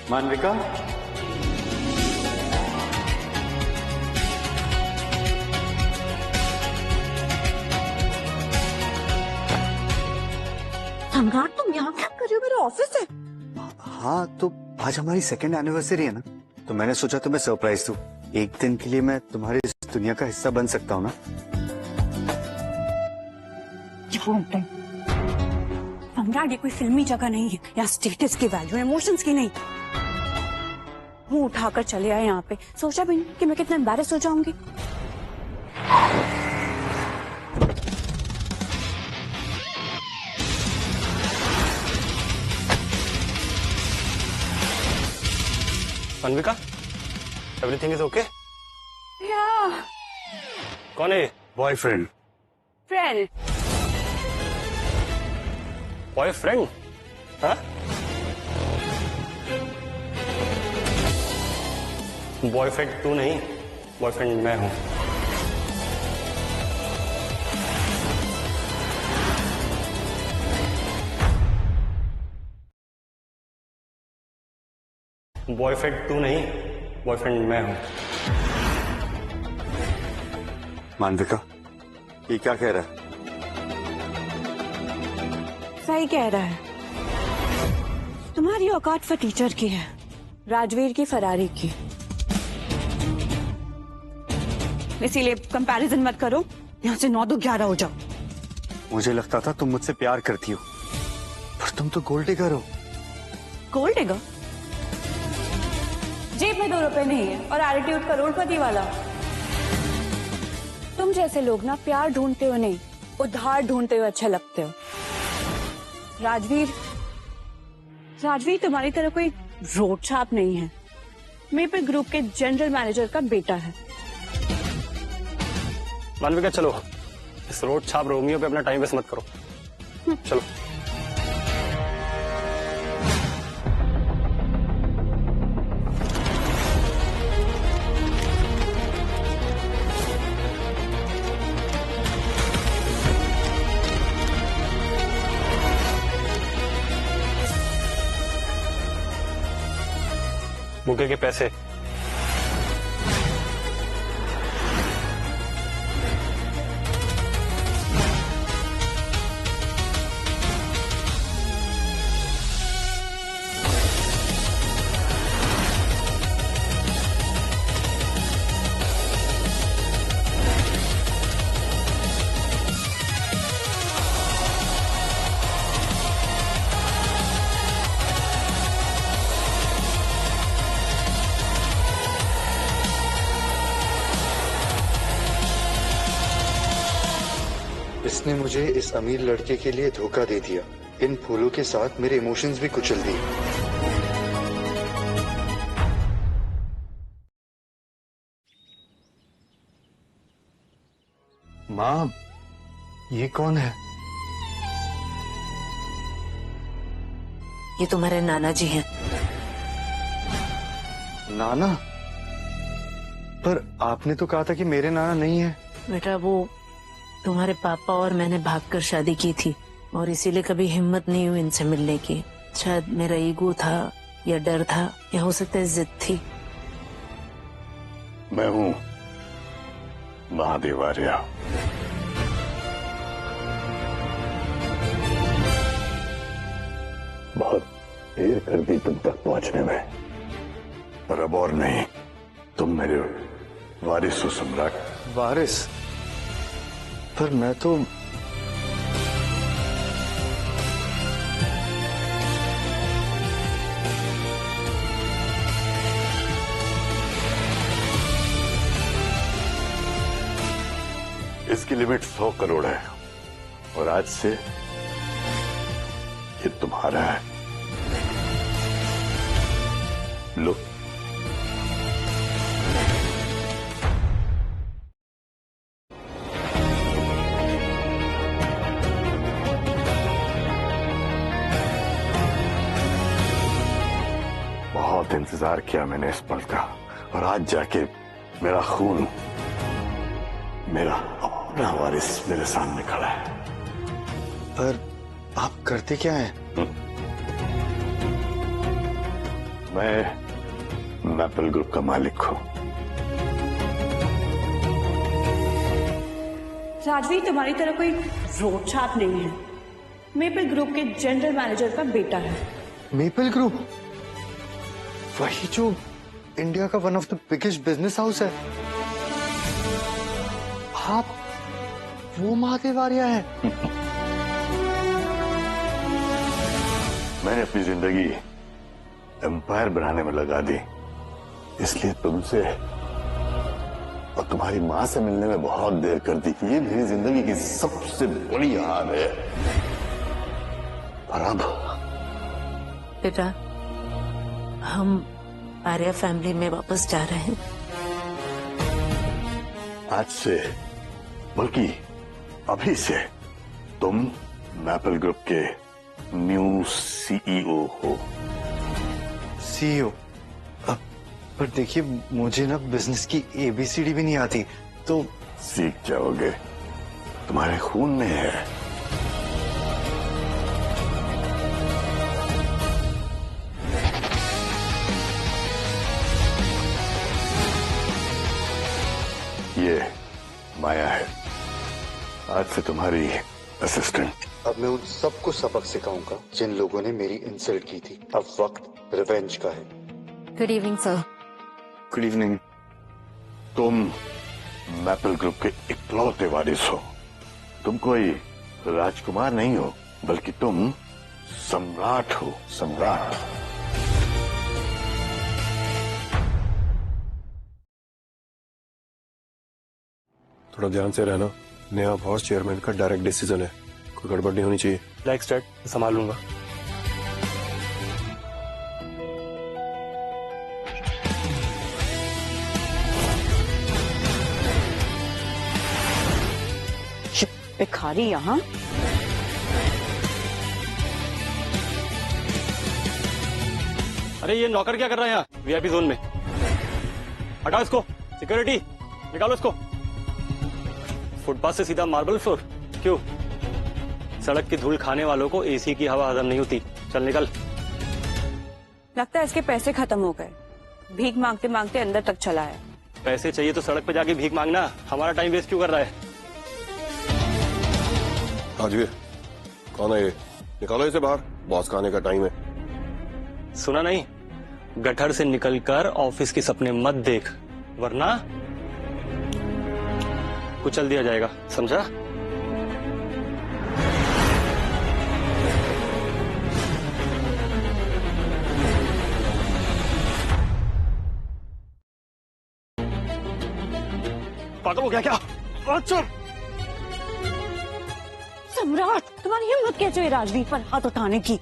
मानविका, सम्राट तुम यहाँ क्या कर रहे हो? मेरा ऑफिस है। हाँ तो आज हमारी सेकेंड एनिवर्सरी है ना, तो मैंने सोचा तुम्हें सरप्राइज दूं। एक दिन के लिए मैं तुम्हारी इस दुनिया का हिस्सा बन सकता हूँ ना। सम्राट ये कोई फिल्मी जगह नहीं है, या स्टेटस की वैल्यू इमोशंस की नहीं। मुंह उठाकर चले आए यहाँ पे, सोचा भी नहीं कि मैं कितना एम्बैरेस हो जाऊंगी। मानविका, एवरीथिंग इज ओके? या कौन है? बॉयफ्रेंड? फ्रेंड। बॉयफ्रेंड? हाँ? बॉयफ्रेंड तू नहीं, बॉयफ्रेंड मैं हूं। बॉयफ्रेंड तू नहीं, बॉयफ्रेंड मैं हूं। मानविका, ये क्या कह रहा है? सही कह रहा है। तुम्हारी औकात for टीचर की है, राजवीर की फरारी की। इसीलिए कंपैरिजन मत करो, यहाँ से 9 तो 11 हो जाओ। मुझे लगता था तुम मुझसे प्यार करती हो, पर तुम तो गोल्ड डिगर हो। Gold digger? जेब में 2 रुपए नहीं है और एटीट्यूड करोड़पति वाला। तुम जैसे लोग ना प्यार ढूंढते हो नहीं, उधार ढूंढते हुए अच्छे लगते हो। राजवीर तुम्हारी तरह कोई रोड छाप नहीं है। मेपल ग्रुप के जनरल मैनेजर का बेटा है। मानविका चलो, इस रोड छाप रोमियो पे अपना टाइम वेस्ट मत करो। चलो। बुके के पैसे इसने मुझे इस अमीर लड़के के लिए धोखा दे दिया। इन फूलों के साथ मेरे इमोशंस भी कुचल दिए। माँ, ये कौन है? ये तुम्हारे नाना जी हैं। नाना? पर आपने तो कहा था कि मेरे नाना नहीं है। बेटा वो तुम्हारे पापा और मैंने भागकर शादी की थी और इसीलिए कभी हिम्मत नहीं हुई इनसे मिलने की। शायद मेरा ईगो था या डर था या हो सकता है जिद थी। मैं हूं महादेव आर्या। बहुत देर कर दी तुम तक पहुंचने में, पर अब और नहीं। तुम मेरे वारिस हो सम्राट। वारिस? पर मैं तो इसकी लिमिट 100 करोड़ है और आज से ये तुम्हारा है। लो। बहुत इंतजार किया मैंने इस पल का, और आज जाके मेरा खून, मेरा अपना वारिस मेरे सामने खड़ा है। पर आप करते क्या हैं? मैं मैपल ग्रुप का मालिक हूं। राजवीर तुम्हारी तरह कोई रोड छाप नहीं है। मेपल ग्रुप के जनरल मैनेजर का बेटा है। मेपल ग्रुप, वही जो इंडिया का one of the biggest business house है। आप वो महादेव आर्या है? मैंने अपनी जिंदगी एम्पायर बनाने में लगा दी, इसलिए तुमसे और तुम्हारी मां से मिलने में बहुत देर कर दी। ये मेरी जिंदगी की सबसे बड़ी हार है। और अब बेटा, हम आर्या फैमिली में वापस जा रहे हैं। आज से, बल्कि अभी से, तुम मैपल ग्रुप के न्यू सीईओ हो। सीईओ? पर देखिए, मुझे ना बिजनेस की एबीसीडी भी नहीं आती, तो सीख जाओगे, तुम्हारे खून में है। ये माया है, आज से तुम्हारी असिस्टेंट। अब मैं उन सबको सबक सिखाऊंगा जिन लोगों ने मेरी इंसल्ट की थी। अब वक्त रिवेंज का है। Good evening sir. Good evening. तुम मैपल ग्रुप के इकलौते वारिस हो। तुम कोई राजकुमार नहीं हो, बल्कि तुम सम्राट हो, सम्राट। थोड़ा ध्यान से रहना, नया बॉस चेयरमैन का डायरेक्ट डिसीजन है, कोई गड़बड़ नहीं होनी चाहिए। लाइक स्टार्ट संभाल लूंगा। भिखारी यहाँ? अरे ये नौकर क्या कर रहा है यहाँ वीआईपी जोन में? हटाओ इसको, सिक्योरिटी निकालो इसको। फुटपाथ से सीधा मार्बल फ्लोर क्यों? सड़क की धूल खाने वालों को एसी की हवा हजम नहीं होती। चल निकल। लगता है इसके पैसे खत्म हो गए, भीख मांगते मांगते अंदर तक चला है। पैसे चाहिए तो सड़क पे जाके भीख मांगना, हमारा टाइम वेस्ट क्यों कर रहा है? राजवीर, कौन है ये? निकालो इसे बाहर, बॉस का आने का टाइम है। सुना नहीं? गटर से निकलकर ऑफिस के सपने मत देख, वरना कुचल दिया जाएगा, समझा? पागल हो गया क्या? अच्छा सम्राट, तुम्हारी हिम्मत कैसे हुई राजवीर पर हाथ उठाने की?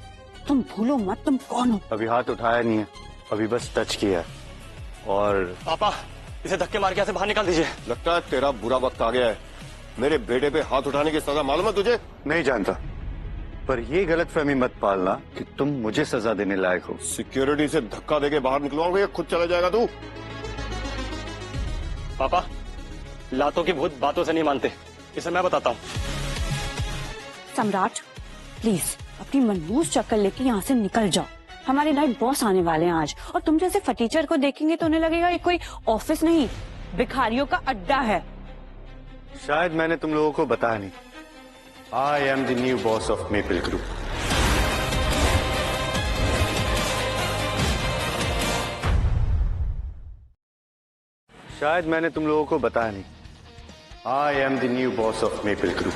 तुम भूलो मत तुम कौन हो। अभी हाथ उठाया नहीं है, अभी बस टच किया है। और पापा, इसे धक्के मार के यहाँ से बाहर निकाल दीजिए। लगता है तेरा बुरा वक्त आ गया है। मेरे बेटे पे हाथ उठाने की सजा मालूम है तुझे? नहीं जानता, पर ये गलतफहमी मत पालना कि तुम मुझे सजा देने लायक हो। सिक्योरिटी से धक्का देके बाहर निकलवाओगे या खुद चला जाएगा तू? पापा, लातों की भूत बातों से नहीं मानते, इसे मैं बताता हूँ। सम्राट, प्लीज अपनी मनहूस शक्ल लेके यहाँ से निकल जाओ। हमारे नाइट बॉस आने वाले हैं आज, और तुम जैसे फटीचर को देखेंगे तो उन्हें लगेगा ये कोई ऑफिस नहीं, भिखारियों का अड्डा है। शायद मैंने तुम लोगों को बताया नहीं, I am the new boss of maple group. शायद मैंने तुम लोगों को बताया नहीं, I am the new boss of maple group.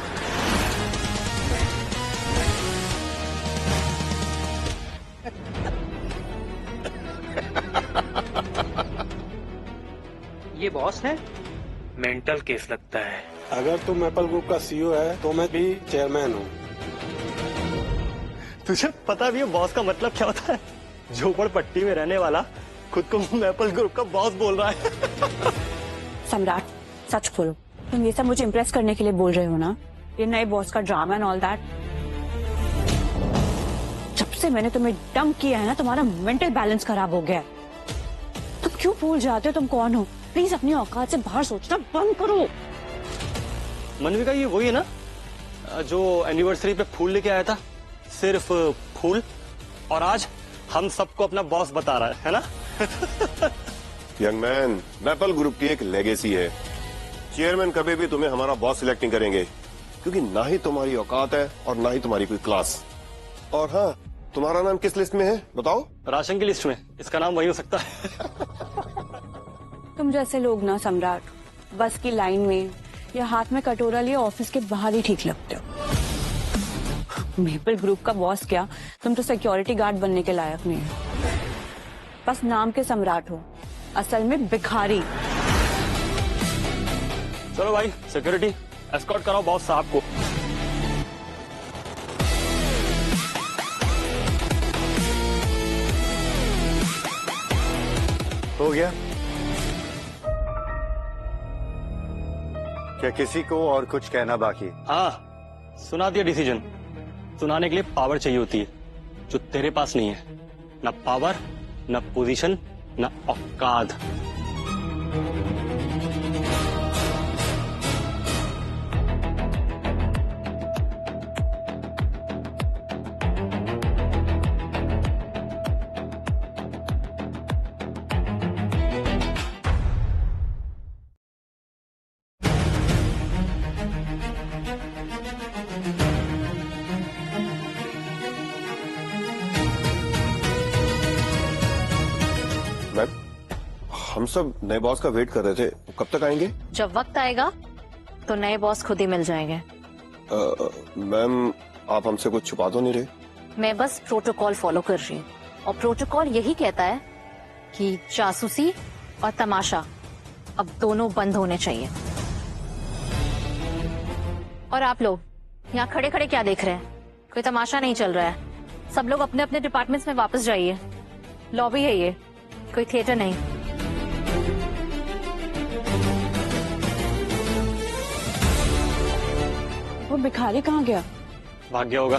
ये बॉस है? मेंटल केस लगता है। अगर तुम एप्पल ग्रुप का सीईओ है तो मैं भी चेयरमैन हूँ। तुझे पता भी है बॉस का मतलब क्या होता है? झोपड़पट्टी में रहने वाला खुद को एप्पल ग्रुप का बॉस बोल रहा है। सम्राट, सच बोलो, तुम ये सब मुझे इम्प्रेस करने के लिए बोल रहे हो ना? ये नए बॉस का ड्रामा एंड ऑल दैट। जब से मैंने तुम्हें डंप किया है ना, तुम्हारा मेंटल बैलेंस खराब हो गया है। तुम क्यों भूल जाते हो तुम कौन हो? प्लीज अपनी औकात से बाहर सोचना बंद करो। मनविका, ये वही है ना जो एनिवर्सरी पे फूल लेके आया था? सिर्फ फूल, और आज हम सबको अपना बॉस बता रहा है ना? यंग मैन, मैपल ग्रुप की एक लेगेसी है, चेयरमैन कभी भी तुम्हें हमारा बॉस सिलेक्ट नहीं करेंगे, क्योंकि ना ही तुम्हारी औकात है और ना ही तुम्हारी कोई क्लास। और हाँ, तुम्हारा नाम किस लिस्ट में है बताओ? राशन की लिस्ट में, इसका नाम वही हो सकता है। तुम जैसे लोग ना सम्राट, बस की लाइन में या हाथ में कटोरा लिए ऑफिस के बाहर ही ठीक लगते हो। मेपल ग्रुप का बॉस क्या, तुम तो सिक्योरिटी गार्ड बनने के लायक नहीं हो। बस नाम के सम्राट हो, असल में भिखारी। चलो भाई, सिक्योरिटी एस्कॉर्ट कराओ बॉस साहब को। हो गया? क्या किसी को और कुछ कहना बाकी है? हाँ, सुना दिया डिसीजन। सुनाने के लिए पावर चाहिए होती है, जो तेरे पास नहीं है। ना पावर, ना पोजीशन, ना औकात। मैम, हम सब नए बॉस का वेट कर रहे थे, वो कब तक आएंगे? जब वक्त आएगा तो नए बॉस खुद ही मिल जाएंगे। मैम, आप हमसे कुछ छुपा तो नहीं रहे? मैं बस प्रोटोकॉल फॉलो कर रही हूँ, और प्रोटोकॉल यही कहता है कि जासूसी और तमाशा अब दोनों बंद होने चाहिए। और आप लोग यहाँ खड़े खड़े क्या देख रहे हैं? कोई तमाशा नहीं चल रहा है। सब लोग अपने अपने डिपार्टमेंट्स में वापस जाइए। लॉबी है ये, कोई थिएटर नहीं। वो भिखारी कहाँ गया? भाग गया होगा।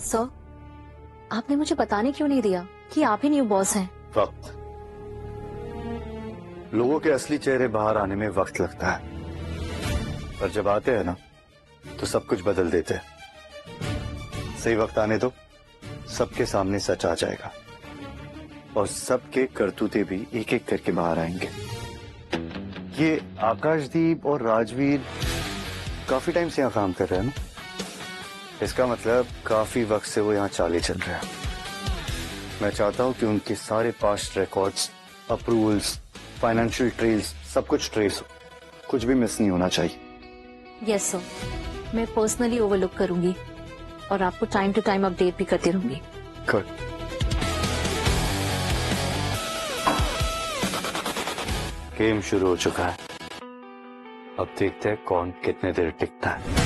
सर, आपने मुझे बताने क्यों नहीं दिया कि आप ही न्यू बॉस हैं? वक्त, लोगों के असली चेहरे बाहर आने में वक्त लगता है, पर जब आते हैं ना तो सब कुछ बदल देते हैं। सही वक्त आने दो, सबके सामने सच आ जाएगा और सबके करतूते भी एक एक करके बाहर आएंगे। ये आकाशदीप और राजवीर काफी टाइम से यहाँ काम कर रहे हैं ना, इसका मतलब काफी वक्त से वो यहाँ चाले चल रहे हैं। मैं चाहता हूँ कि उनके सारे past records, approvals, financial trails, सब कुछ ट्रेस हो, कुछ भी मिस नहीं होना चाहिए। यस सर, मैं पर्सनली ओवरलुक करूंगी और आपको टाइम टू टाइम अपडेट भी करती रहूंगी। गुड। गेम शुरू हो चुका है, अब देखते हैं कौन कितने देर टिकता है।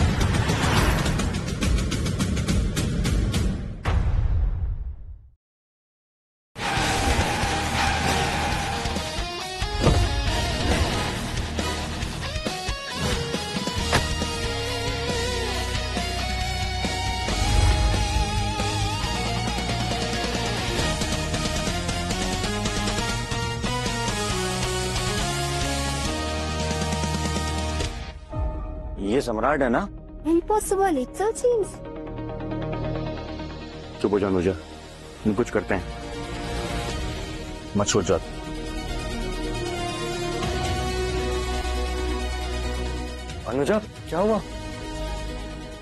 ये सम्राट है ना? Impossible, it so seems. चुप हो जा अनुजा, हम कुछ करते हैं, मत सोच जा। अनुजा, क्या हुआ?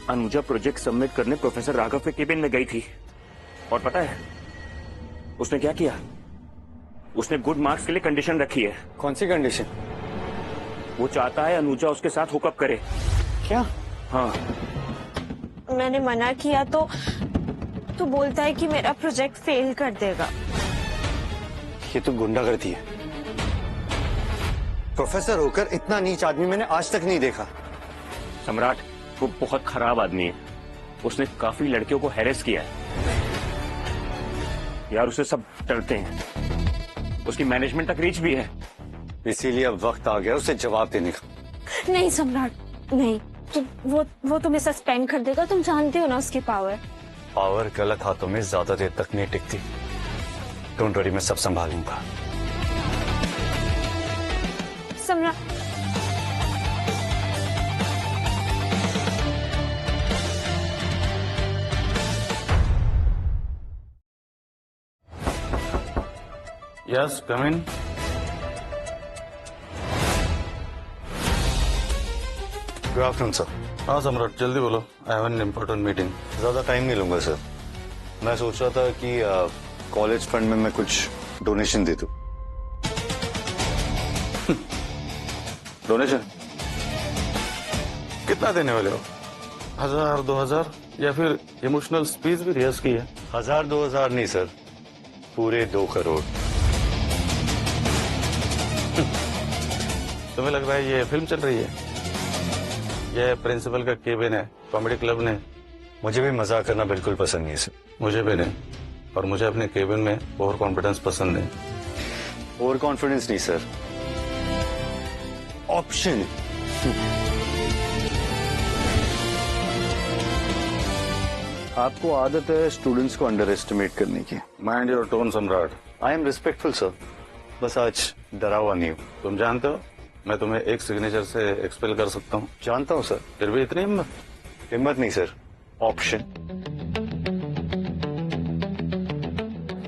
अनुजा प्रोजेक्ट सबमिट करने प्रोफेसर राघव के केबिन में गई थी, और पता है उसने क्या किया? उसने गुड मार्क्स के लिए कंडीशन रखी है। कौन सी कंडीशन? वो चाहता है अनुजा उसके साथ हुकअप करे। क्या? हाँ, मैंने मना किया तो बोलता है कि मेरा प्रोजेक्ट फेल कर देगा। ये तो गुंडागर्दी है। प्रोफेसर होकर इतना नीच आदमी मैंने आज तक नहीं देखा। सम्राट वो बहुत खराब आदमी है, उसने काफी लड़कियों को हैरेस किया है यार, उसे सब डरते हैं, उसकी मैनेजमेंट तक रीच भी है। इसीलिए अब वक्त आ गया उसे जवाब देने का। नहीं सम्राट, नहीं, वो तुम्हें सस्पेंड कर देगा। तुम जानते हो ना उसकी पावर। पावर गलत हाथों में ज्यादा देर तक नहीं टिकती। डोंट वरी, मैं सब संभालूंगा। Samrat, yes come in. Good afternoon sir. हाँ सम्राट, जल्दी बोलो, I have an important meeting. ज्यादा टाइम नहीं लूंगा सर। मैं सोच रहा था कि कॉलेज फंड में मैं कुछ डोनेशन दे दूं। डोनेशन कितना देने वाले हो? 1000 2000 या फिर इमोशनल स्पीच भी रिहर्स की है? 1000 2000 नहीं सर, पूरे 2 करोड़। तुम्हें लग रहा है ये फिल्म चल रही है? ये प्रिंसिपल का केबिन है, कॉमेडी क्लब ने। मुझे भी मजाक करना बिल्कुल पसंद नहीं है सर। मुझे भी नहीं, और मुझे अपने केबिन में ओवर कॉन्फिडेंस पसंद नहीं। ओवर कॉन्फिडेंस नहीं सर, ऑप्शन। आपको आदत है स्टूडेंट्स को अंडर एस्टिमेट करने की। माइंड योर टोन सम्राट। आई एम रिस्पेक्टफुल सर, बस आज डरा हुआ नहीं हूँ। तुम जानते हो मैं तुम्हें एक सिग्नेचर से एक्सपेल कर सकता हूँ। जानता हूँ सर। फिर भी इतनी हिम्मत? हिम्मत नहीं सर, ऑप्शन।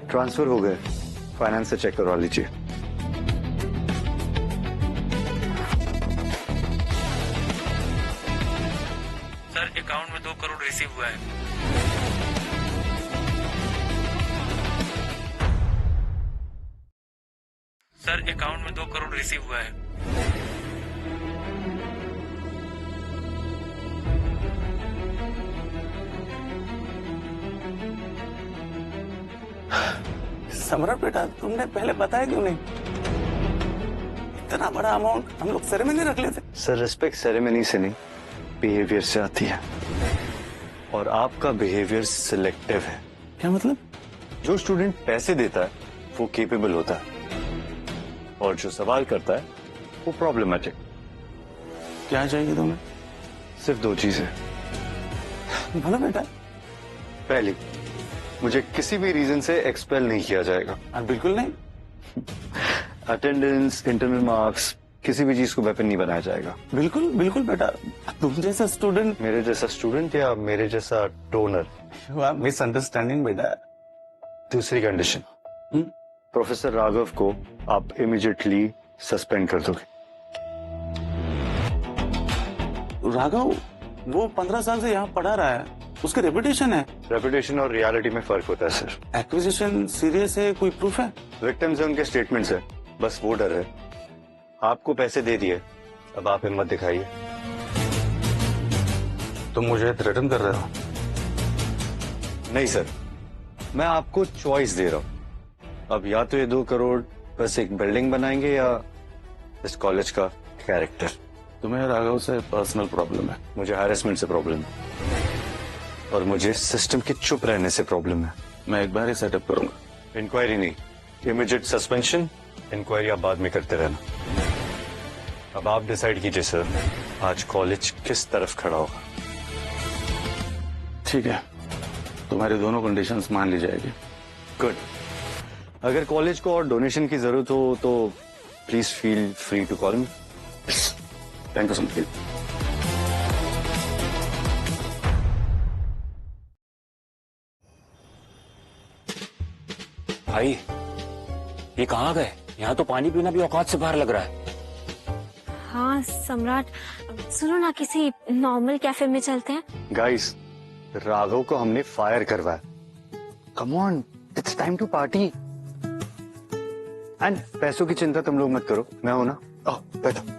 ट्रांसफर हो गए, फाइनेंस से चेक करवा लीजिए। सर अकाउंट में 2 करोड़ रिसीव हुआ है। सर अकाउंट में 2 करोड़ रिसीव हुआ है। सम्राट बेटा, तुमने पहले बताया क्यों नहीं? इतना बड़ा अमाउंट हम लोग सेरेमनी रख लेते। सर रिस्पेक्ट सेरेमनी से नहीं, बिहेवियर से आती है, और आपका बिहेवियर सिलेक्टिव है। क्या मतलब? जो स्टूडेंट पैसे देता है वो केपेबल होता है, और जो सवाल करता है वो प्रॉब्लमेटिक। क्या चाहिए तुम्हें? सिर्फ 2 चीजें। बोलो बेटा। पहली, मुझे किसी भी रीजन से एक्सपेल नहीं किया जाएगा। बिल्कुल नहीं। अटेंडेंस, इंटरनल मार्क्स, किसी भी चीज को वेपन नहीं बनाया जाएगा। बिल्कुल बिल्कुल बेटा, तुम जैसा स्टूडेंट। मेरे जैसा स्टूडेंट या मेरे जैसा डोनर? मिसअंडरस्टैंडिंग बेटा। दूसरी कंडीशन, प्रोफेसर राघव को आप इमीडिएटली सस्पेंड कर दोगे। राघव वो 15 साल से यहाँ पढ़ा रहा है, उसकी रेपुटेशन है। रेपुटेशन और रियलिटी में फर्क होता है सर। एक्विजिशन सीरियस है, कोई प्रूफ है? विक्टिम्स है, उनके स्टेटमेंट्स है, बस वो डर है। आपको पैसे दे दिए, अब आप हिम्मत दिखाइए। तुम मुझे थ्रेटन कर रहे हो? नहीं सर, मैं आपको चॉइस दे रहा हूँ। अब या तो ये 2 करोड़ बस एक बिल्डिंग बनाएंगे, या इस कॉलेज का कैरेक्टर। तुम्हें राघव से पर्सनल प्रॉब्लम है, मुझे हैरेसमेंट से प्रॉब्लम है, और मुझे सिस्टम के चुप रहने से प्रॉब्लम है। मैं एक बार ही सेटअप करूंगा। इंक्वायरी नहीं, इमीडिएट सस्पेंशन। इंक्वायरी आप बाद में करते रहना। अब आप डिसाइड कीजिए सर, आज कॉलेज किस तरफ खड़ा होगा। ठीक है, तुम्हारी दोनों कंडीशंस मान ली जाएगी। गुड। अगर कॉलेज को और डोनेशन की जरूरत हो तो please feel free to call me. Thank you so much. भाई ये कहाँ गए? यहाँ तो पानी पीना भी औकात से बाहर लग रहा है। हाँ सम्राट, सुनो ना, किसी नॉर्मल कैफे में चलते हैं। गाइस, राघव को हमने फायर करवाया। Come on, it's time to party. And पैसों की चिंता तुम लोग मत करो, मैं हूं ना। बैठो।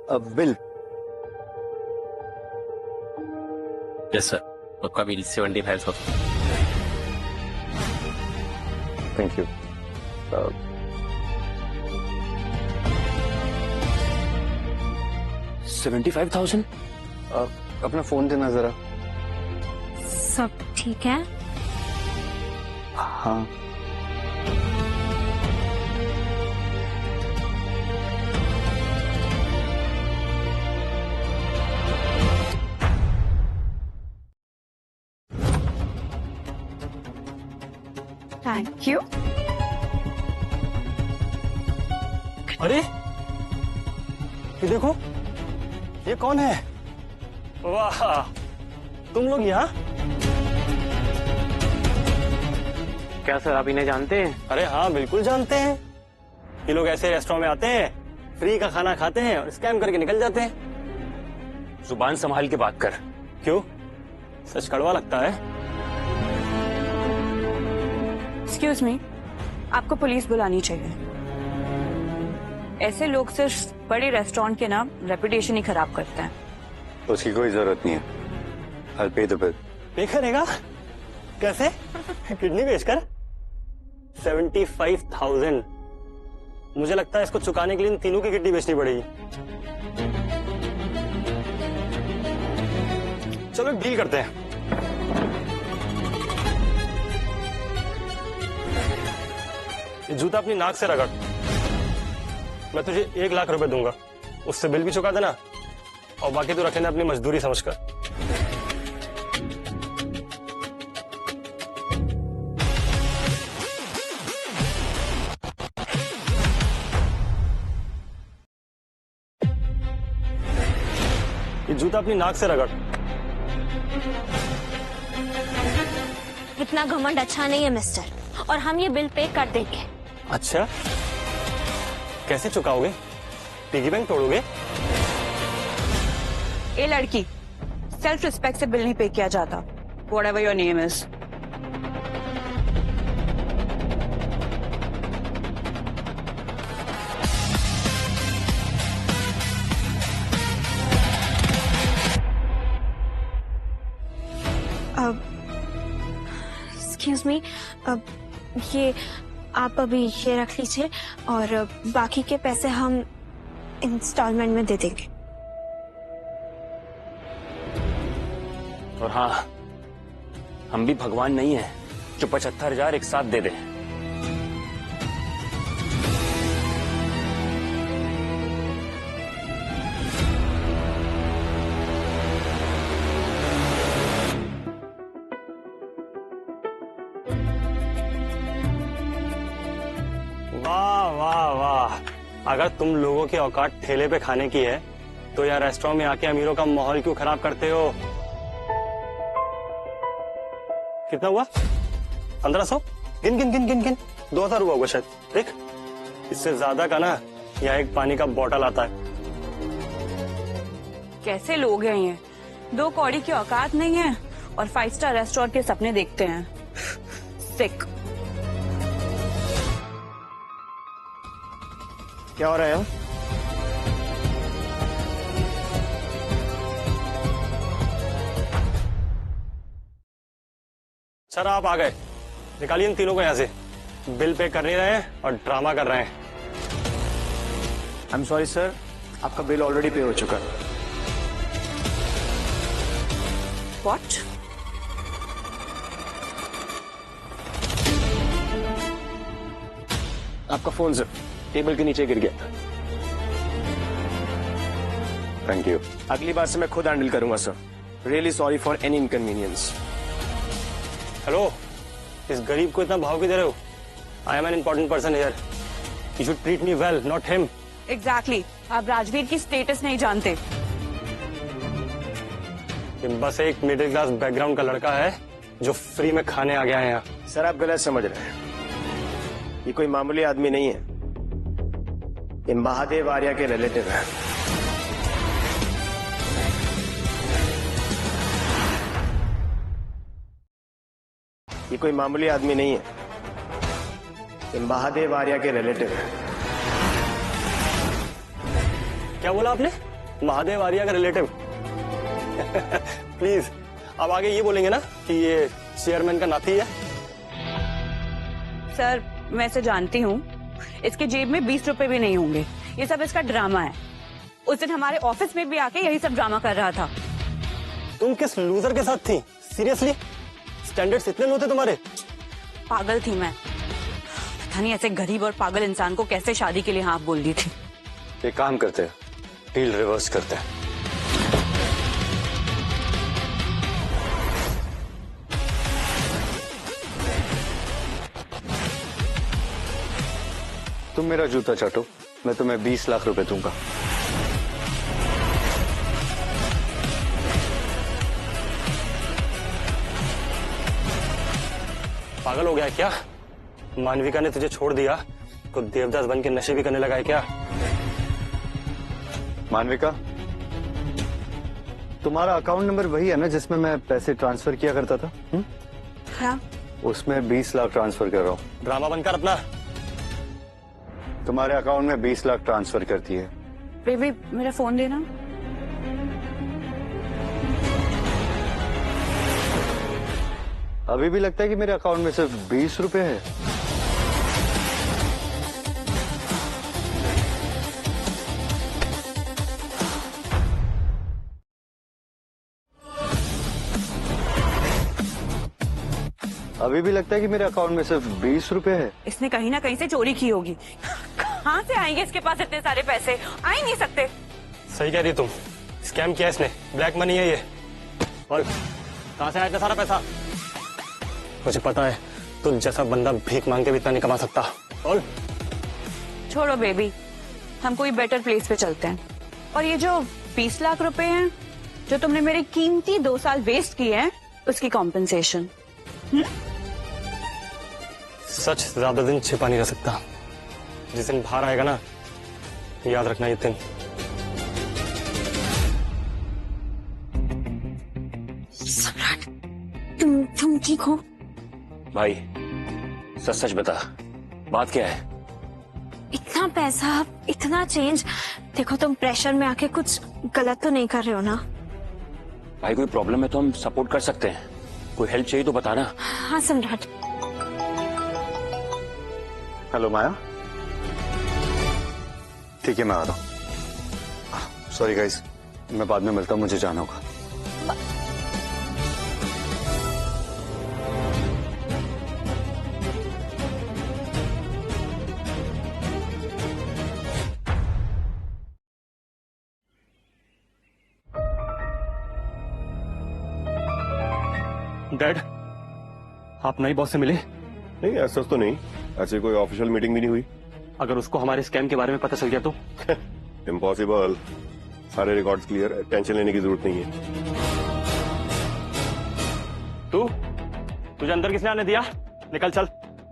अब बिल। यस सर, आपका बिल 75,000। Thank you. 75,000? अपना फोन देना जरा। सब ठीक है? हाँ। Thank you. अरे ये देखो, ये कौन है? वाह, तुम लोग यहाँ? क्या सर, आप इन्हें जानते हैं? अरे हाँ, बिल्कुल जानते हैं। ये लोग ऐसे रेस्टोरेंट में आते हैं, फ्री का खाना खाते हैं और स्कैम करके निकल जाते हैं। जुबान संभाल के बात कर। क्यों, सच कड़वा लगता है? एक्सक्यूज मी, आपको पुलिस बुलानी चाहिए। ऐसे लोग सिर्फ बड़े रेस्टोरेंट के नाम रेपुटेशन ही खराब करते हैं। उसकी कोई जरूरत नहीं है। I'll pay the bill। पे करेगा? कैसे? किडनी बेचकर? 75,000। मुझे लगता है इसको चुकाने के लिए इन तीनों की किडनी बेचनी पड़ेगी। चलो एक डील करते हैं। ये जूता अपनी नाक से रगड़, मैं तुझे 1 लाख रुपए दूंगा। उससे बिल भी चुका देना और बाकी तो रख लेना अपनी मजदूरी समझकर। ये जूता अपनी नाक से रगड़। इतना घमंड अच्छा नहीं है मिस्टर, और हम ये बिल पे कर देंगे। अच्छा, कैसे चुकाओगे? Piggy bank तोड़ोगे? ए लड़की, सेल्फ रिस्पेक्ट से बिल नहीं पे किया जाता। Whatever your name is। Excuse me, ये आप अभी ये रख लीजिए और बाकी के पैसे हम इंस्टॉलमेंट में दे देंगे। और हाँ, हम भी भगवान नहीं है जो 75,000 एक साथ दे दे। वाह वाह वाह, अगर तुम लोगों की औकात ठेले पे खाने की है तो यार रेस्टोरेंट में आके अमीरों का माहौल क्यों खराब करते हो? कितना हुआ? 1500? गिन गिन गिन गिन गिन। 2,000 हुआ होगा शायद। देख, इससे ज्यादा का ना यहाँ एक पानी का बोतल आता है। कैसे लोग हैं ये? 2 कौड़ी की औकात नहीं है और 5 स्टार रेस्टोरेंट के सपने देखते हैं। सिक। क्या हो रहा है? सर आप आ गए, निकालिए इन तीनों को यहाँ से। बिल पे कर नहीं रहे हैं और ड्रामा कर रहे हैं। आई एम सॉरी सर, आपका बिल ऑलरेडी पे हो चुका है। What? आपका फोन सर टेबल के नीचे गिर गया। Thank you. अगली बार से मैं खुद हैंडल करूंगा sir. Really sorry for any inconvenience. Hello, इस गरीब को इतना भाव क्यों दे रहे हो? I am an important person here. You should treat me well, not him. Exactly. आप राजवीर की स्टेटस नहीं जानते। ये बस एक मिडिल क्लास बैकग्राउंड का लड़का है जो फ्री में खाने आ गया है यहाँ। सर आप गलत समझ रहे हैं, ये कोई मामूली आदमी नहीं है। ये महादेव आर्या के रिलेटिव है। ये कोई मामूली आदमी नहीं है, ये महादेव आर्या के रिलेटिव है। क्या बोला आपने? महादेव आर्या का रिलेटिव। प्लीज अब आगे ये बोलेंगे ना कि ये चेयरमैन का नाती है। सर मैं इसे जानती हूँ, इसके जेब में 20 रुपए भी नहीं होंगे। ये सब इसका ड्रामा है। उस दिन हमारे ऑफिस में भी आके यही सब ड्रामा कर रहा था। तुम किस लूजर के साथ थी? सीरियसली स्टैंडर्ड्स इतने लो थे तुम्हारे? पागल थी मैं, पता नहीं ऐसे गरीब और पागल इंसान को कैसे शादी के लिए हाँ बोल दी थी। ये काम करते हैं, डील रिवर्स करते हैं। तुम मेरा जूता चाटो, मैं तुम्हें 20 लाख रुपए दूंगा। पागल हो गया है क्या? मानविका ने तुझे छोड़ दिया तो देवदास बन के नशे भी करने लगा है क्या? मानविका, तुम्हारा अकाउंट नंबर वही है ना जिसमें मैं पैसे ट्रांसफर किया करता था? हाँ। उसमें 20 लाख ट्रांसफर कर रहा हूँ। ड्रामा बनकर अपना। तुम्हारे अकाउंट में 20 लाख ट्रांसफर कर दिए। बेबी मेरा फोन देना। अभी भी लगता है कि मेरे अकाउंट में सिर्फ 20 रुपए है। अभी भी लगता है कि मेरे अकाउंट में सिर्फ 20 रुपए है। इसने कहीं ना कहीं से चोरी की होगी। कहाँ से आएंगे इसके पास इतने सारे पैसे? आ ही नहीं सकते। सही कह रही तुम, स्कैम किया इसने, ब्लैक मनी है ये। और कहाँ से आया इतना सारा पैसा? मुझे पता है तुम जैसा बंदा भीख मांग के भी इतना नहीं कमा सकता। और छोड़ो बेबी, हम कोई बेटर प्लेस पे चलते हैं। और ये जो 20 लाख रुपए हैं जो तुमने मेरे कीमती 2 साल वेस्ट किए हैं, उसकी कॉम्पेंसेशन। सच ज्यादा दिन छिपा नहीं रह सकता। जिस दिन बाहर आएगा ना, याद रखना ये दिन। सम्राट, तुम ठीक हो? भाई सच सच बता, बात क्या है? इतना पैसा, इतना चेंज, देखो तुम प्रेशर में आके कुछ गलत तो नहीं कर रहे हो ना? भाई कोई प्रॉब्लम है तो हम सपोर्ट कर सकते हैं, कोई हेल्प चाहिए तो बताना। हाँ सम्राट। हेलो माया, ठीक है मैं आ रहा हूँ। सॉरी गाइस, मैं बाद में मिलता हूँ, मुझे जाना होगा। डैड, आप नई बॉस से मिले? नहीं ऐसा तो नहीं, ऐसे कोई ऑफिशियल मीटिंग भी नहीं हुई। अगर उसको हमारे स्कैम के बारे में पता चल गया तो? इम्पॉसिबल, सारे रिकॉर्ड्स क्लियर है, टेंशन लेने की जरूरत नहीं है। तुझे अंदर किसने आने दिया? निकल, चल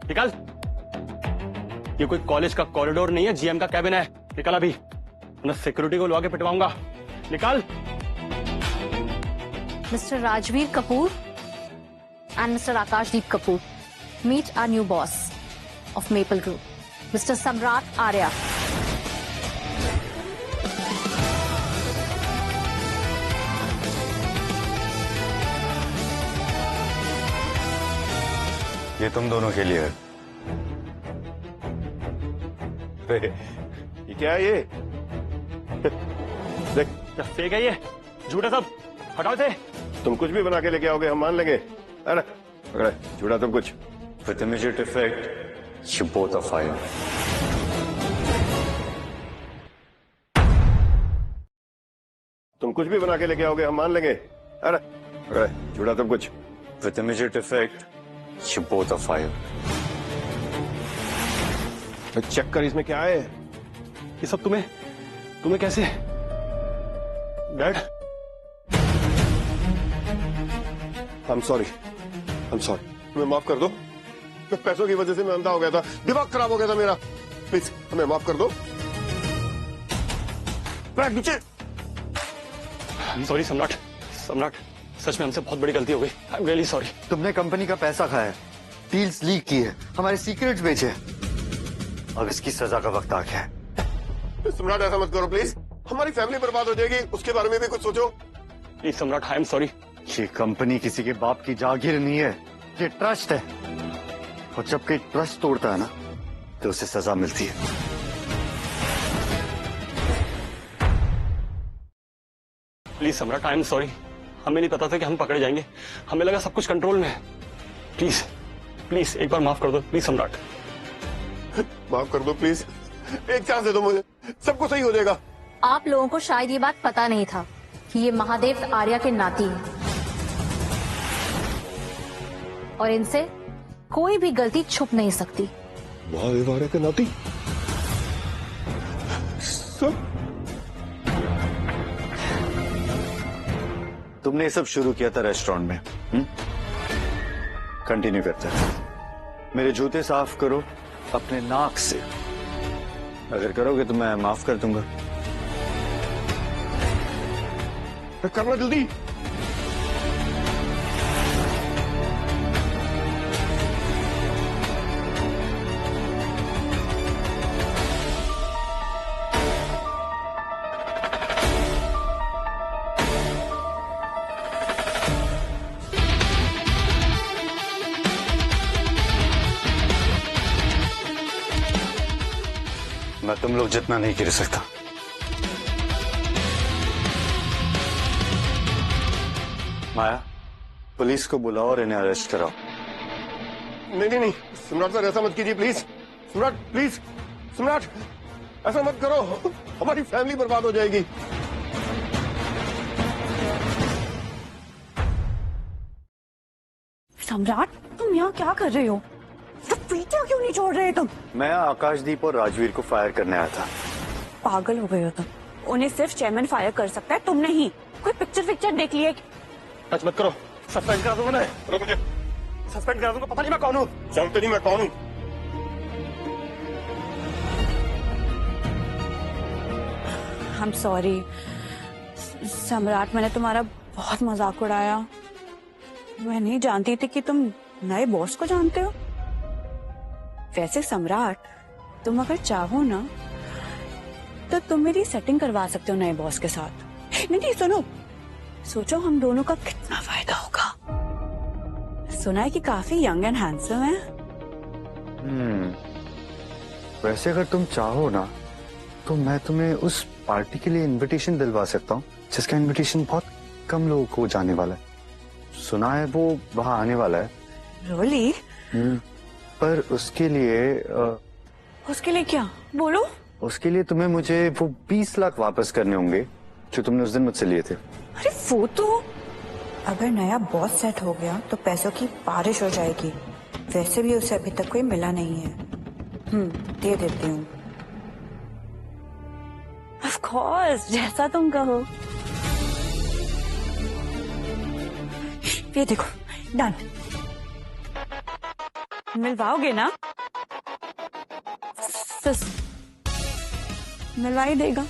निकल। ये कोई कॉलेज का कॉरिडोर नहीं है, जीएम का कैबिन है। निकल अभी, वरना सिक्योरिटी को लगा के पिटवाऊंगा। निकल। Mr. Rajveer Kapoor and Mr. Akashdeep Kapoor, meet our new boss of Maple Group, Mr. Samrat Arya. ये तुम दोनों के लिए है। ये क्या है ये? देख, क्या फेक है ये? झूठा सब, हटाओ इसे। तुम कुछ भी बना के लेके आओगे हम मान लेंगे। अरे पकड़े, झूठा तुम कुछ। With immediate effect, you both are fired. तुम कुछ भी बना के लेके आओगे हम मान लेंगे। अरे पकड़े, झूठा तुम कुछ। With immediate effect, you both are fired. Check कर इसमें क्या है। ये सब तुम्हें कैसे? डैड, I'm sorry, हमें माफ कर दो। तो पैसों की वजह से मैं अंधा हो गया था, दिमाग खराब हो गया था मेरा। प्लीज हमें माफ कर दो। बैठ नीचे। सॉरी सम्राट, सच में हमसे बहुत बड़ी गलती हो गई। I am really sorry. तुमने कंपनी का पैसा खाया, डील्स लीक की है, हमारे सीक्रेट्स बेचे। अब इसकी सजा का वक्त आ गया है। सम्राट ऐसा मत करो प्लीज, हमारी फैमिली बर्बाद हो जाएगी, उसके बारे में भी कुछ सोचो। प्लीज सम्राट, आई एम सॉरी। ये कंपनी किसी के बाप की जागीर नहीं है, ये ट्रस्ट है। और जब कोई ट्रस्ट तोड़ता है ना तो उसे सजा मिलती है। प्लीज सम्राट, आई एम सॉरी। हमें नहीं पता था कि हम पकड़े जाएंगे, हमें लगा सब कुछ कंट्रोल में है। प्लीज प्लीज एक बार माफ कर दो, प्लीज सम्राट। माफ कर दो प्लीज, एक चांस दे दो मुझे, सब कुछ सही हो जाएगा। आप लोगों को शायद ये बात पता नहीं था कि ये महादेव आर्या के नाती हैं और इनसे कोई भी गलती छुप नहीं सकती। महादेव आर्या के नाती? तुमने ये सब शुरू किया था रेस्टोरेंट में, कंटिन्यू करते हैं। मेरे जूते साफ करो अपने नाक से, अगर करोगे तो मैं माफ कर दूंगा। करना जल्दी। मैं तुम लोग जितना नहीं गिर सकता। माया, पुलिस को बुलाओ और इन्हें अरेस्ट कराओ। नहीं नहीं नहीं, सम्राट सर ऐसा मत कीजिए प्लीज। सम्राट प्लीज, सम्राट ऐसा मत करो, हमारी फैमिली बर्बाद हो जाएगी। सम्राट, तुम यहाँ क्या कर रहे हो? तो पीछे क्यों नहीं छोड़ रहे तुम? मैं आकाशदीप और राजवीर को फायर करने आया था। पागल हो गए हो तुम? उन्हें सिर्फ चेयरमैन फायर कर सकता है, तुम नहीं। कोई पिक्चर देख लिए? टच मत करो, सस्पेंड करा दूंगा मैं। रुको मुझे, सस्पेंड करा दूंगा। पता नहीं मैं कौन हूँ, जानते नहीं मैं कौन हूँ। I'm sorry सम्राट, मैंने तुम्हारा बहुत मजाक उड़ाया। मैं नहीं जानती थी कि तुम नए बॉस को जानते हो। वैसे सम्राट, तुम अगर चाहो ना तो तुम मेरी सेटिंग करवा सकते हो नए बॉस के साथ। नहीं सुनो, सोचो हम दोनों का कितना फायदा होगा। सुना है कि काफी यंग एंड हैंडसम है। वैसे अगर तुम चाहो ना तो मैं तुम्हें उस पार्टी के लिए इनविटेशन दिलवा सकता हूँ, जिसका इनविटेशन बहुत कम लोगों को जाने वाला है। सुना है वो वहाँ आने वाला है। रोली? पर उसके लिए उसके लिए क्या? बोलो। उसके लिए तुम्हें मुझे वो 20 लाख वापस करने होंगे जो तुमने उस दिन मुझसे लिए थे। अरे वो तो अगर नया बॉस सेट हो गया तो पैसों की बारिश हो जाएगी। वैसे भी उसे अभी तक कोई मिला नहीं है। दे देती हूँ। ऑफ कोर्स, जैसा तुम कहो। ये देखो, डन। मिलवाओगे ना? मिलवा ही देगा।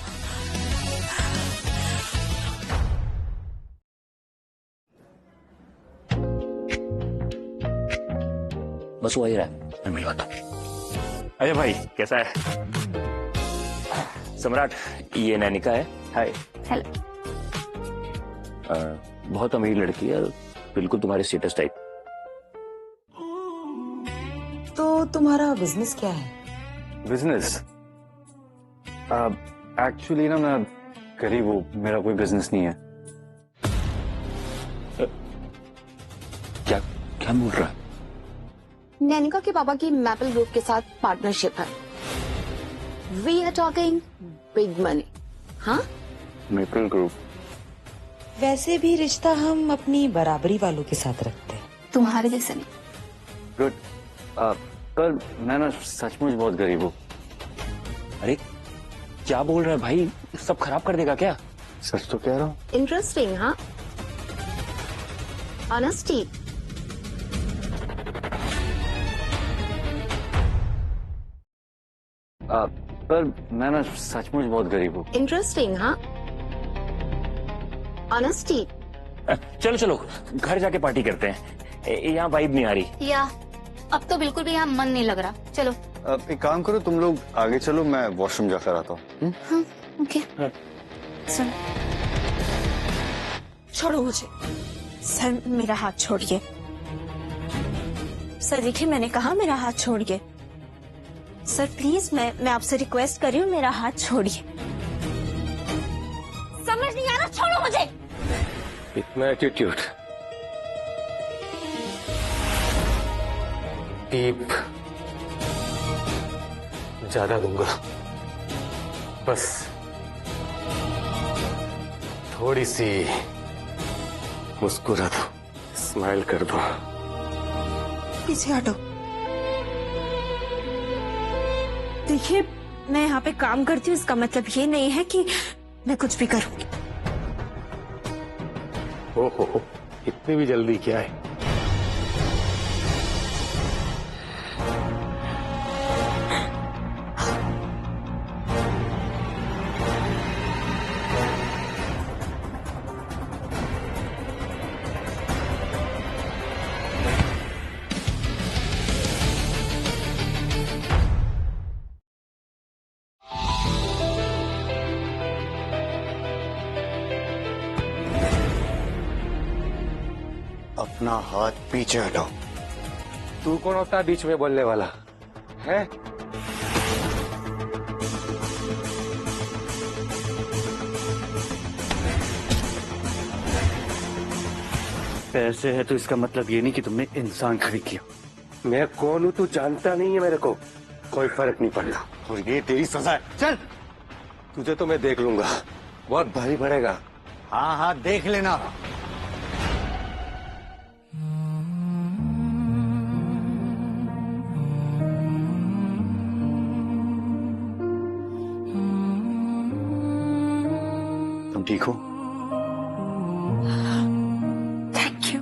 बस वही रहा, मैं मिलवाता हूँ। अरे भाई कैसा है? सम्राट, ये नैनिका है। हाय। हेलो। बहुत अमीर लड़की है, बिल्कुल तुम्हारे स्टेटस टाइप। तो तुम्हारा बिजनेस क्या है? बिजनेस? एक्चुअली ना मैं गरीब हूँ, मेरा कोई बिजनेस नहीं है। क्या क्या बोल रहा है? नैनिका के पापा की मैपल ग्रुप के साथ पार्टनरशिप है। We are talking big money. हाँ, मेपल ग्रुप। वैसे भी रिश्ता हम अपनी बराबरी वालों के साथ रखते हैं, तुम्हारे जैसे नहीं। गुड। पर मैं ना सचमुच बहुत गरीब हूँ। अरे क्या बोल रहा है भाई, सब खराब कर देगा क्या? सच तो कह रहा हूँ। इंटरेस्टिंग। हाँ, ऑनेस्टी। पर मैं ना सचमुच बहुत गरीब हूँ। इंटरेस्टिंग। हाँ, ऑनेस्टी। चलो चलो घर जाके पार्टी करते हैं, यहाँ वाइब नहीं आ रही। या अब तो बिल्कुल भी यहाँ मन नहीं लग रहा। चलो एक काम करो, तुम लोग आगे चलो, मैं वॉशरूम जाकर आता हूँ। ओके। सर छोड़ो मुझे। सर मेरा हाथ छोड़िए। सर देखिए मैंने कहा मेरा हाथ छोड़िए। सर प्लीज मैं आपसे रिक्वेस्ट कर रही हूँ, मेरा हाथ छोड़िए। समझ नहीं आ रहा, छोड़ो मुझे। इतना एटीट्यूड। टीप ज्यादा दूंगा, बस थोड़ी सी मुस्कुरा दो, स्माइल कर दो। पीछे हटो। देखिए मैं यहाँ पे काम करती हूँ, इसका मतलब ये नहीं है कि मैं कुछ भी करूँगी। हो, इतनी भी जल्दी क्या है? अपना हाथ पीछे हटाओ। तू कौन होता है बीच में बोलने वाला है? पैसे है तो इसका मतलब ये नहीं कि तुमने इंसान खरीद लिया। मैं कौन हूँ तू जानता नहीं है मेरे को, कोई फर्क नहीं पड़ता। और ये तेरी सजा है। चल, तुझे तो मैं देख लूंगा, बहुत भारी पड़ेगा। हाँ हाँ देख लेना। तुम ठीक हो? Thank you.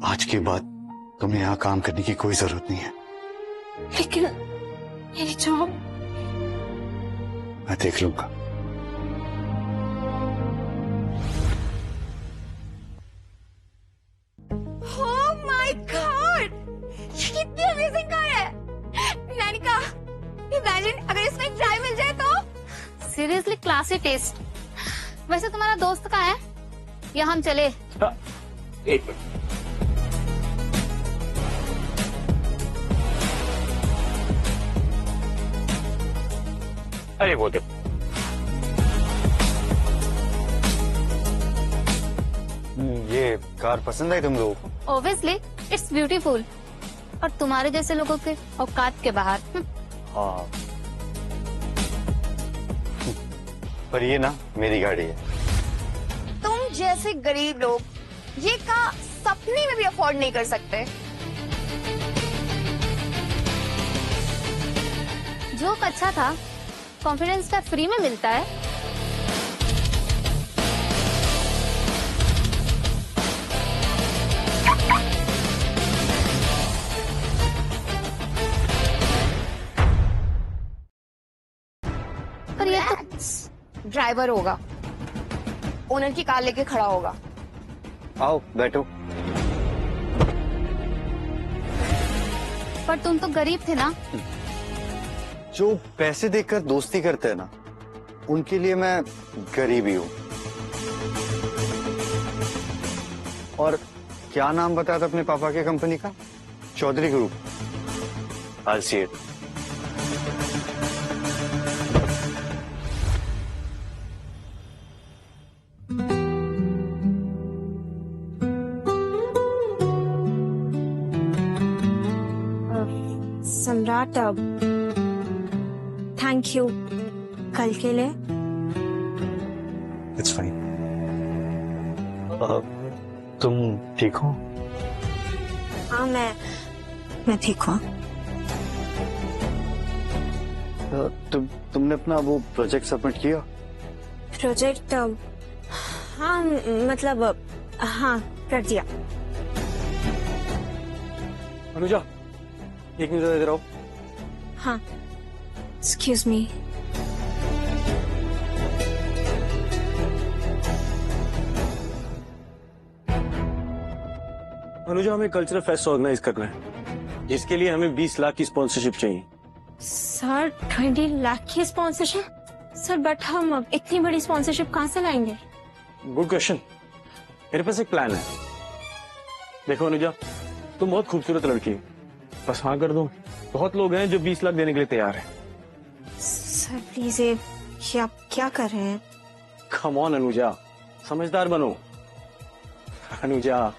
आज के बाद तुम्हें यहाँ काम करने की कोई जरूरत नहीं है। लेकिन मेरी जॉब मैं देख लूंगा। Oh my God! ये कितनी अमेजिंग कार है। नैनिका, इमेजिन अगर इसमें एक ड्राइव मिल जाए तो। Seriously classy taste. वैसे तुम्हारा दोस्त कहाँ है, या हम चले? एक मिनट। अरे वो देखो, ये कार पसंद आई तुम लोगों को? ऑब्वियसली इट्स ब्यूटीफुल, और तुम्हारे जैसे लोगों के औकात के बाहर। हाँ, पर ये ना मेरी गाड़ी है। तुम जैसे गरीब लोग ये कार सपने में भी अफोर्ड नहीं कर सकते। जोक अच्छा था, कॉन्फिडेंस का फ्री में मिलता है। पर ये तो ड्राइवर होगा, ओनर की कार लेके खड़ा होगा। आओ बैठो। पर तुम तो गरीब थे ना। जो पैसे देकर दोस्ती करते हैं ना, उनके लिए मैं गरीब ही हूं। और क्या नाम बताया था अपने पापा के कंपनी का? Chaudhary group. I'll see it. Samrat, thank you कल के लिए। It's fine. तुम ठीक हो? हाँ मैं ठीक हूँ। तुमने अपना वो प्रोजेक्ट सबमिट किया? प्रोजेक्ट हाँ मतलब हाँ कर दिया। अनुजा, एक मिनट इधर आओ। हाँ एक्सक्यूज मी। अनुजा, हमें कल्चरल फेस्ट ऑर्गेनाइज करना है, जिसके लिए हमें 20 लाख की स्पॉन्सरशिप चाहिए। सर 20 लाख की स्पॉन्सरशिप? सर बट हम अब इतनी बड़ी स्पॉन्सरशिप कहाँ से लाएंगे? Good question. मेरे पास एक प्लान है। देखो अनुजा, तुम बहुत खूबसूरत लड़की हो, बस हाँ कर दो। बहुत लोग हैं जो 20 लाख देने के लिए तैयार हैं। सर प्लीज ये आप क्या कर रहे हैं? कम ऑन अनुजा, समझदार बनो। अनुजा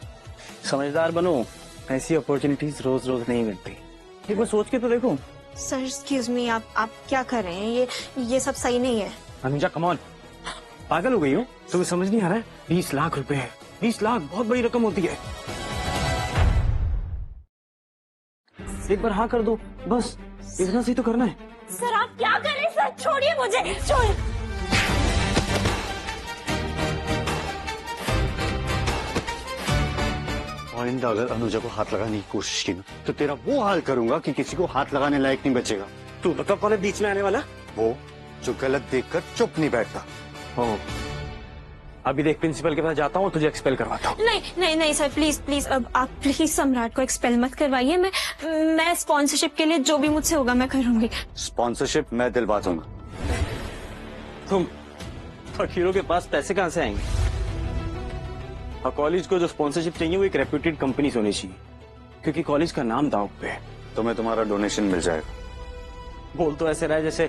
समझदार बनो, ऐसी अपॉर्चुनिटीज रोज रोज नहीं मिलती। एक बार सोच के तो देखो। सर एक्सक्यूज मी, आप क्या कर रहे हैं? ये सब सही नहीं है। अनुजा कम ऑन, पागल हो गई हो? तुम्हें समझ नहीं आ रहा है? 20 लाख रुपए है, 20 लाख बहुत बड़ी रकम होती है। एक बार हाँ कर दो, बस इतना सी तो करना है। सर आप क्या कर रहे हैं? सर छोड़िए मुझे, छोड़िए। आइंदा अगर अनुजा को हाथ लगाने की कोशिश की ना तो तेरा वो हाल करूंगा कि किसी को हाथ लगाने लायक नहीं बचेगा। तू बता कौन है बीच में आने वाला? वो जो गलत देखकर चुप नहीं बैठता। ओ, अभी देख प्रिंसिपल के पास जाता हूँ, तुझे एक्सपेल करवाता हूँ। नहीं नहीं नहीं सर, प्लीज प्लीज, अब आप प्लीज सम्राट को एक्सपेल मत करवाइए। मैं स्पॉन्सरशिप के लिए जो भी मुझसे होगा मैं करूंगी। स्पॉन्सरशिप मैं दिलवा दूंगा। तुम फकीरों के पास पैसे कहाँ से आएंगे? और कॉलेज को जो स्पॉन्सरशिप चाहिए वो एक रेप्यूटेड कंपनी से होनी चाहिए, क्योंकि कॉलेज का नाम दांव पे है। तुम्हें तुम्हारा डोनेशन मिल जाएगा। बोल तो ऐसे रहा है जैसे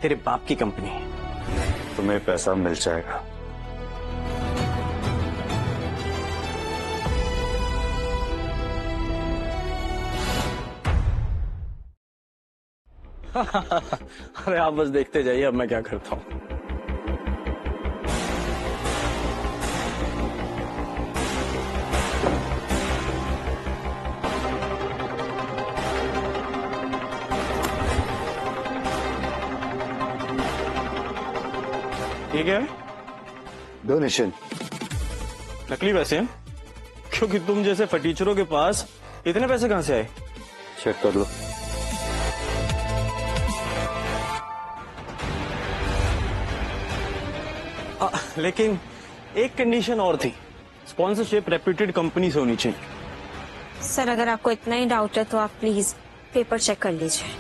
तेरे बाप की कंपनी है। तुम्हें पैसा मिल जाएगा। अरे आप बस देखते जाइए, अब मैं क्या करता हूँ। ये क्या है? डोनेशन। नकली पैसे हैं? क्योंकि तुम जैसे फटीचरों के पास इतने पैसे कहाँ से आए? चेक कर लो। लेकिन एक कंडीशन और थी, स्पॉन्सरशिप रेप्यूटेड कंपनी से होनी चाहिए। सर अगर आपको इतना ही डाउट है तो आप प्लीज पेपर चेक कर लीजिए।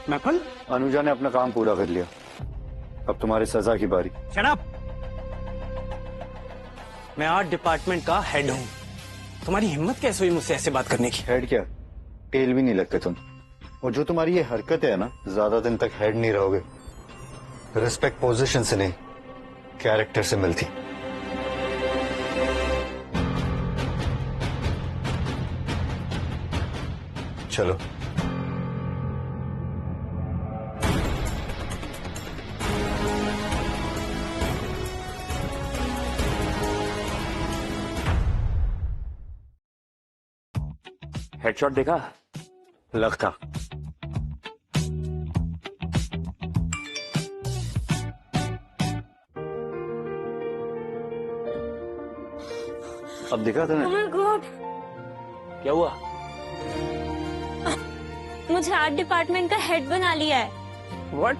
मैपल, अनुजा ने अपना काम पूरा कर लिया, अब तुम्हारी सजा की बारी। Shut up. मैं आर्ट डिपार्टमेंट का हेड हूँ, तुम्हारी हिम्मत कैसे हुई मुझसे ऐसे बात करने की? हेड क्या, टेल भी नहीं लगते तुम। और जो तुम्हारी ये हरकत है ना, ज्यादा दिन तक हेड नहीं रहोगे। रिस्पेक्ट पोजीशन से नहीं, कैरेक्टर से मिलती। चलो। हेडशॉट देखा? लग था। अब दिखा तूने? Oh my God! क्या हुआ? मुझे आर्ट डिपार्टमेंट का हेड बना लिया है। What?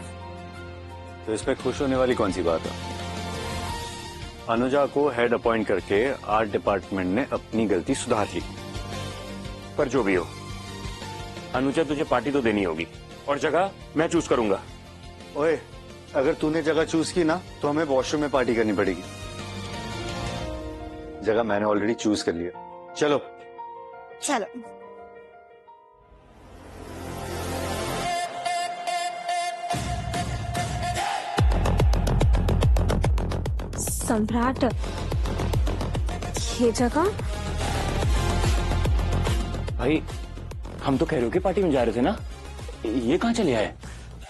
तो इसमें खुश होने वाली कौन सी बात है? अनुजा को हेड अपॉइंट करके आर्ट डिपार्टमेंट ने अपनी गलती सुधार ली। पर जो भी हो, अनुजा तुझे पार्टी तो देनी होगी, और जगह मैं चूज करूंगा। ओए, अगर तूने जगह चूज की ना तो हमें वॉशरूम में पार्टी करनी पड़ेगी। जगह मैंने ऑलरेडी चूज कर लिया। चलो चलो। सम्राट, ये जगह? भाई हम तो कैरोके पार्टी में जा रहे थे ना, ये कहाँ चले आए?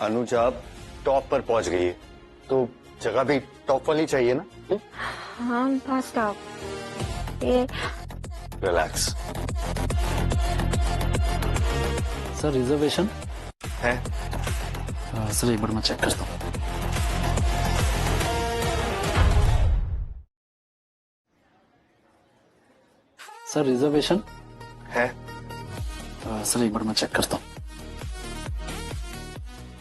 अनुजा टॉप पर पहुंच गई है तो जगह भी टॉप वाली चाहिए ना। हाँ बस टॉप। ये रिलैक्स। सर रिजर्वेशन है? सर एक बार मैं चेक करता हूँ। सर रिजर्वेशन है? सर एक बार मैं चेक करता हूँ।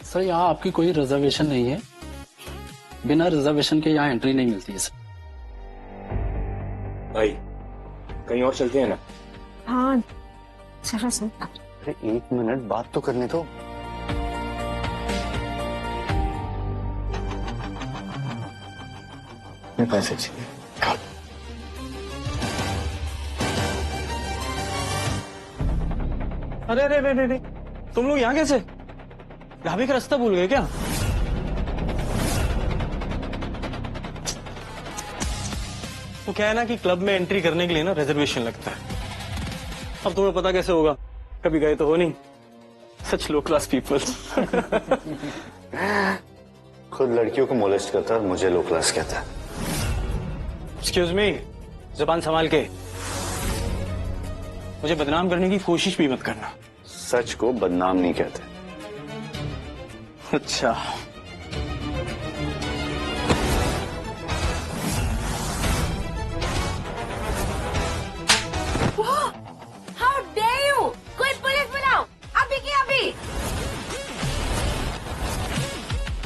सर यहाँ आपकी कोई रिजर्वेशन नहीं है, बिना रिजर्वेशन के यहाँ एंट्री नहीं मिलती है सर। भाई कहीं और चलते हैं ना? हाँ जरा सुन। अरे 1 मिनट बात तो करने दो। ये पैसे चाहिए। अरे अरे अरे अरे, तुम लोग यहाँ कैसे? ढाबे का रास्ता भूल गए क्या? वो क्या है ना कि क्लब में एंट्री करने के लिए ना रिजर्वेशन लगता है। अब तुम्हें पता कैसे होगा, कभी गए तो हो नहीं। सच लो क्लास पीपल। खुद लड़कियों को मोलेस्ट करता है और मुझे लो क्लास कहता है। एक्सक्यूज मी, जुबान संभाल के। मुझे बदनाम करने की कोशिश भी मत करना। सच को बदनाम नहीं कहते। अच्छा, How dare you? कोई पुलिस बुलाओ अभी की अभी।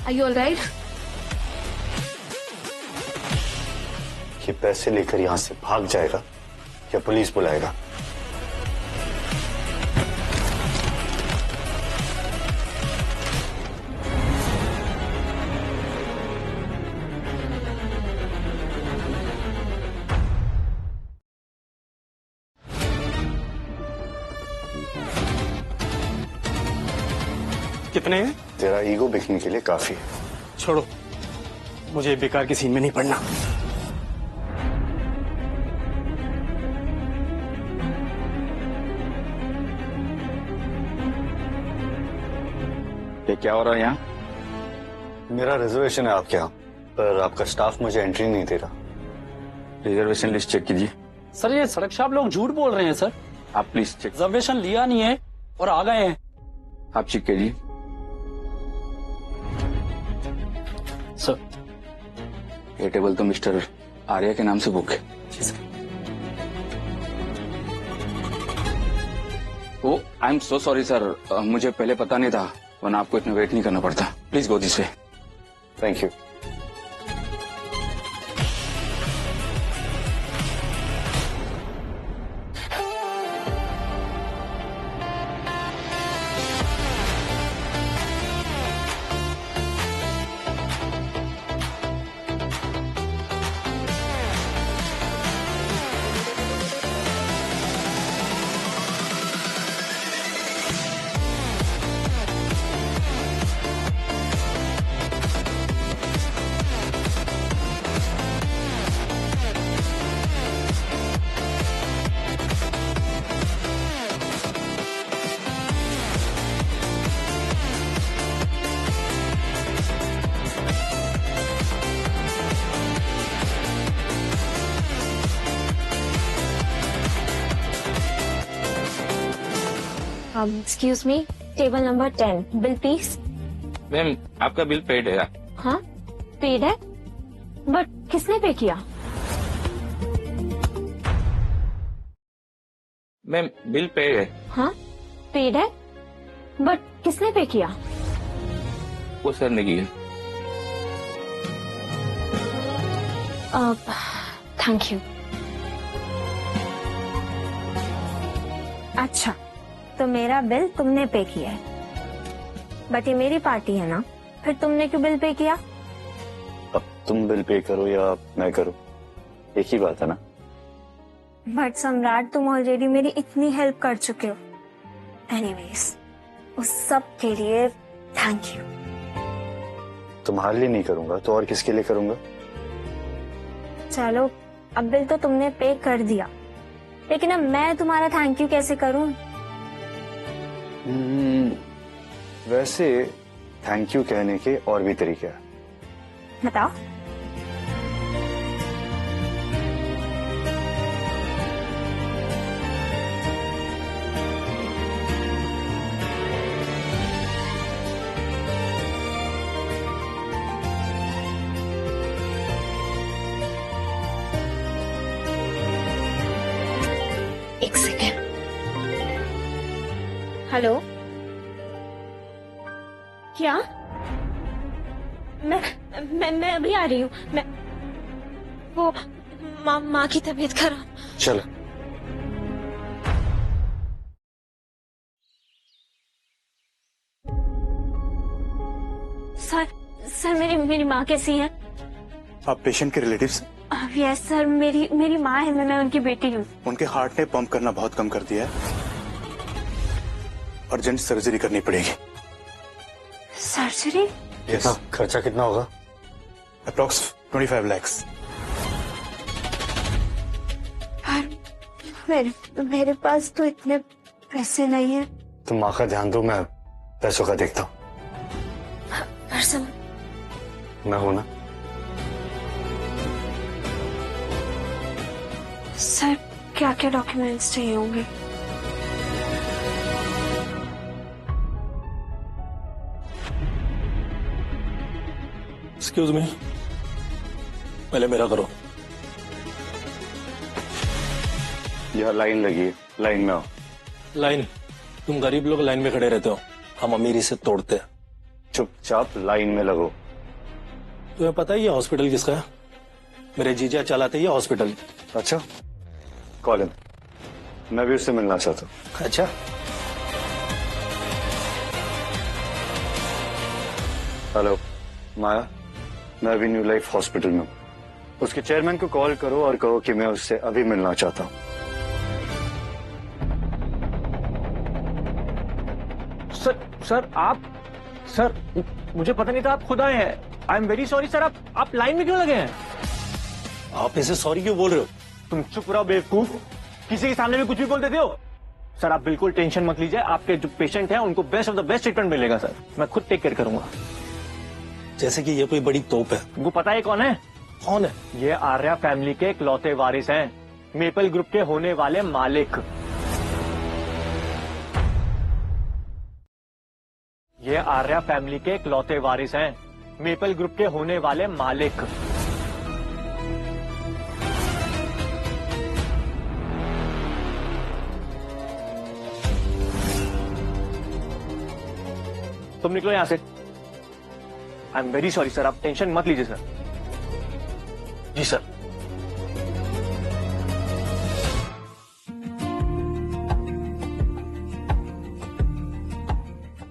Are you all right? ये पैसे लेकर यहाँ से भाग जाएगा या पुलिस बुलाएगा? कितने हैं? तेरा ईगो बिकने के लिए काफी है। छोड़ो, मुझे बेकार के सीन में नहीं पड़ना। ये क्या हो रहा है यहाँ? मेरा रिजर्वेशन है आपके यहाँ, पर आपका स्टाफ मुझे एंट्री नहीं दे रहा। रिजर्वेशन लिस्ट चेक कीजिए। सर ये सड़क साहब लोग झूठ बोल रहे हैं सर। आप प्लीज चेक। रिजर्वेशन लिया नहीं है और आ गए हैं। आप चेक कीजिए। सर ये टेबल तो मिस्टर आर्या के नाम से बुक है। Oh I am so sorry sir, मुझे पहले पता नहीं था, वरना आपको इतना वेट नहीं करना पड़ता। Please go this way. Thank you. Excuse me, table number 10 bill please. Ma'am आपका बिल पेड है। हाँ पेड है, बट किसने पे किया? मैम बिल पेड है। हाँ पेड है, बट किसने पे किया? वो सर ने किया। Thank you. अच्छा तो मेरा बिल तुमने पे किया है, बट ये मेरी पार्टी है ना, फिर तुमने क्यों बिल पे किया? अब तुम बिल पे करो या मैं करूं, एक ही बात है ना। बट सम्राट तुम ऑलरेडी मेरी इतनी हेल्प कर चुके हो। एनीवेज उस सब के लिए थैंक यू। तुम्हारे लिए नहीं करूंगा तो और किसके लिए करूंगा? चलो अब बिल तो तुमने पे कर दिया, लेकिन अब मैं तुम्हारा थैंक यू कैसे करूं? वैसे थैंक यू कहने के और भी तरीके हैं। बताओ। एक सेकेंड। हेलो, क्या? मैं अभी आ रही हूँ। मैं वो माँ की तबीयत खराब। चलो मेरी माँ कैसी है? आप पेशेंट के रिलेटिव्स? यस सर, मेरी माँ है, मैं उनकी बेटी हूँ। उनके हार्ट ने पंप करना बहुत कम कर दिया है, अर्जेंट सर्जरी करनी पड़ेगी। सर्जरी? यस। खर्चा कितना होगा? अप्रॉक्स 25 लाख। मेरे पास तो इतने पैसे नहीं है। तुम माँ का ध्यान दो, मैं पैसों का देखता हूँ। मैं हूं ना। सर, क्या क्या डॉक्यूमेंट्स चाहिए होंगे? एक्सक्यूज मी, पहले मेरा करो। यह लाइन लगी है, लाइन में आओ। लाइन? तुम गरीब लोग लाइन में खड़े रहते हो, हम अमीरी से तोड़ते हैं। चुपचाप लाइन में लगो। तुम्हें पता है ये हॉस्पिटल किसका है? मेरे जीजा चलाते ये हॉस्पिटल। अच्छा, कॉलिन, मैं भी उससे मिलना चाहता हूँ। अच्छा, हेलो माया, मैं अभी न्यू लाइफ हॉस्पिटल में हूँ। उसके चेयरमैन को कॉल करो और कहो कि मैं उससे अभी मिलना चाहता हूँ। सर आप, सर मुझे पता नहीं था आप खुद आए हैं। I am very sorry sir. आप लाइन में क्यों लगे हैं? आप इसे सॉरी क्यों बोल रहे हो? तुम चुप रहो बेवकूफ, किसी के सामने भी कुछ भी बोल देते हो। सर आप बिल्कुल टेंशन मत लीजिए, आपके जो पेशेंट हैं उनको best of the best treatment मिलेगा सर। मैं खुद टेक केयर करूंगा। जैसे कि ये कोई बड़ी तोप है। तुमको पता है कौन है? कौन है? ये आर्या फैमिली के इकलौते वारिस हैं, मेपल ग्रुप के होने वाले मालिक। ये आर्या फैमिली के इकलौते वारिस हैं, मेपल ग्रुप के होने वाले मालिक। तुम निकलो यहां से। I am very sorry sir, आप टेंशन मत लीजिए सर। जी सर।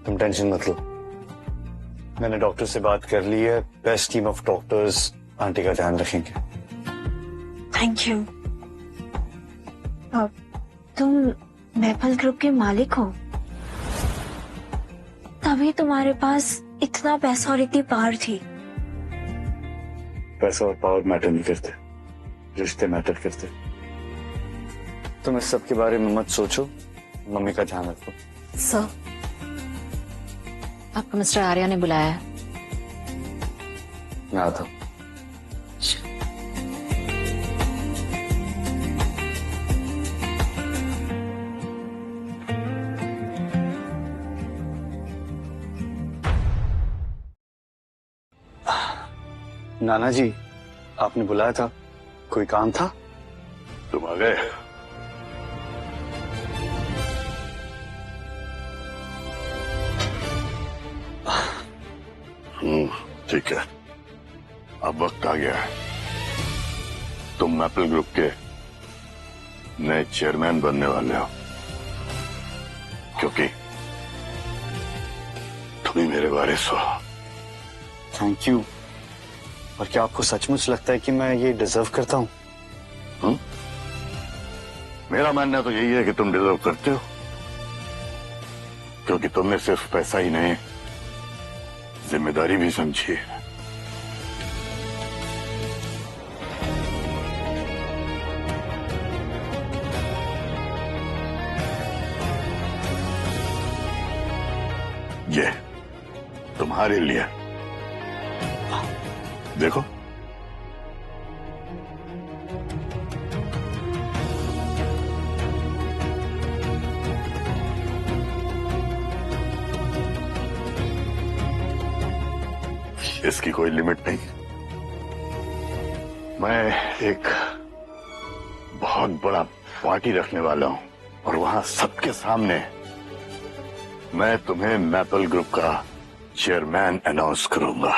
तुम टेंशन मत लो, मैंने डॉक्टर से बात कर ली है। Best team of doctors aunty का ध्यान रखेंगे। Thank you. तुम मेपल ग्रुप के मालिक हो, तभी तुम्हारे पास इतना पैसा और इतनी पावर थी। पैसा और पावर मैटर नहीं करते, रिश्ते मैटर करते। तुम इस सब के बारे में मत सोचो, मम्मी का ध्यान रखो। सर, आपको मिस्टर आर्या ने बुलाया है। मैं आता हूँ। नाना जी, आपने बुलाया था, कोई काम था? तुम आ गए? ठीक है, अब वक्त आ गया है। तुम मैपल ग्रुप के नए चेयरमैन बनने वाले हो, क्योंकि तुम ही मेरे वारिस हो। Thank you. और क्या आपको सचमुच लगता है कि मैं ये डिजर्व करता हूँ? मेरा मानना तो यही है कि तुम डिजर्व करते हो, क्योंकि तुमने सिर्फ पैसा ही नहीं, जिम्मेदारी भी समझी है। ये तुम्हारे लिए, देखो। इसकी कोई लिमिट नहीं। मैं एक बहुत बड़ा पार्टी रखने वाला हूं और वहां सबके सामने मैं तुम्हें मैपल ग्रुप का चेयरमैन अनाउंस करूंगा।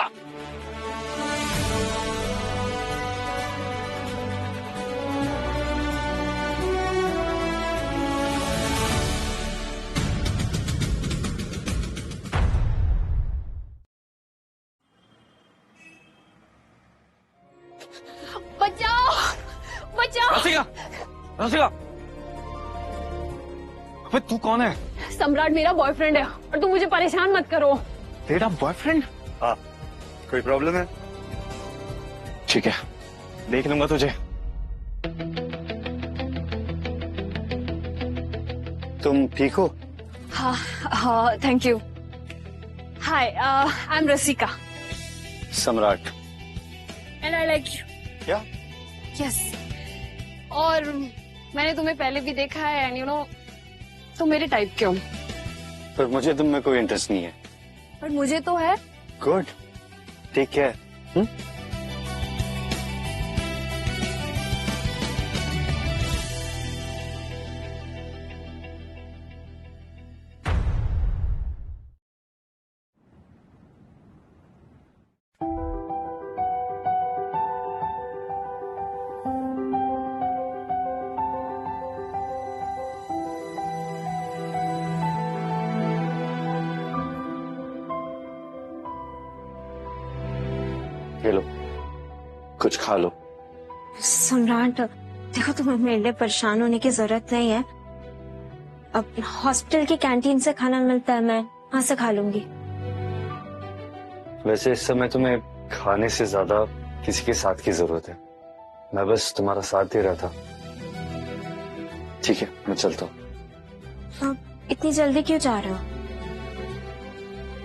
रसिका, रसिका, अबे तू कौन है? सम्राट मेरा बॉयफ्रेंड है और तुम मुझे परेशान मत करो। तेरा बॉयफ्रेंड? हाँ, कोई प्रॉब्लम है? ठीक है, देख लूंगा तुझे। तुम ठीक हो? हाँ हाँ, thank you. Hi, I am Rasika Samrat. And I like you. क्या? यस, और मैंने तुम्हें पहले भी देखा है एंड यू नो तुम मेरे टाइप के हो। पर मुझे तुम में कोई इंटरेस्ट नहीं है। पर मुझे तो है। Good, take care. ये लो, कुछ खा लो। सम्राट देखो, तुम्हें मेरे लिए परेशान होने की जरूरत नहीं है। अब हॉस्पिटल की कैंटीन से खाना मिलता है, मैं वहां से खा लूंगी। वैसे इस समय तुम्हें खाने से ज्यादा किसी के साथ की जरूरत है। मैं बस तुम्हारा साथ दे रहा था। ठीक है, मैं चलता हूँ। अब इतनी जल्दी क्यों जा रहे हो?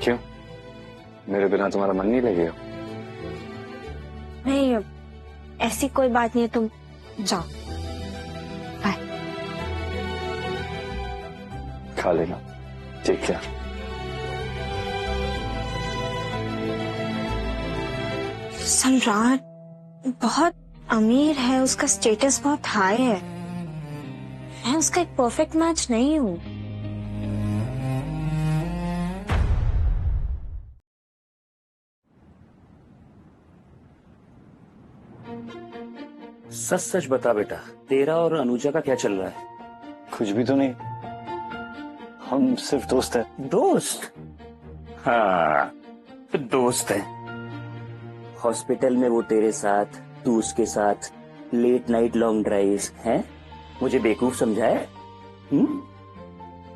क्यों? मेरे बिना तुम्हारा मन नहीं लगेगा? नहीं, ऐसी कोई बात नहीं है, तुम जाओ। बाय। खा लेना, ठीक है। सम्राट बहुत अमीर है, उसका स्टेटस बहुत हाई है। मैं उसका एक परफेक्ट मैच नहीं हूँ। सच सच बता बेटा, तेरा और अनुजा का क्या चल रहा है? कुछ भी तो नहीं, हम सिर्फ दोस्त हैं। दोस्त? हाँ, तो दोस्त हैं। हॉस्पिटल में वो तेरे साथ, तू उसके साथ, लेट नाइट लॉन्ग ड्राइव है। मुझे बेवकूफ समझा है?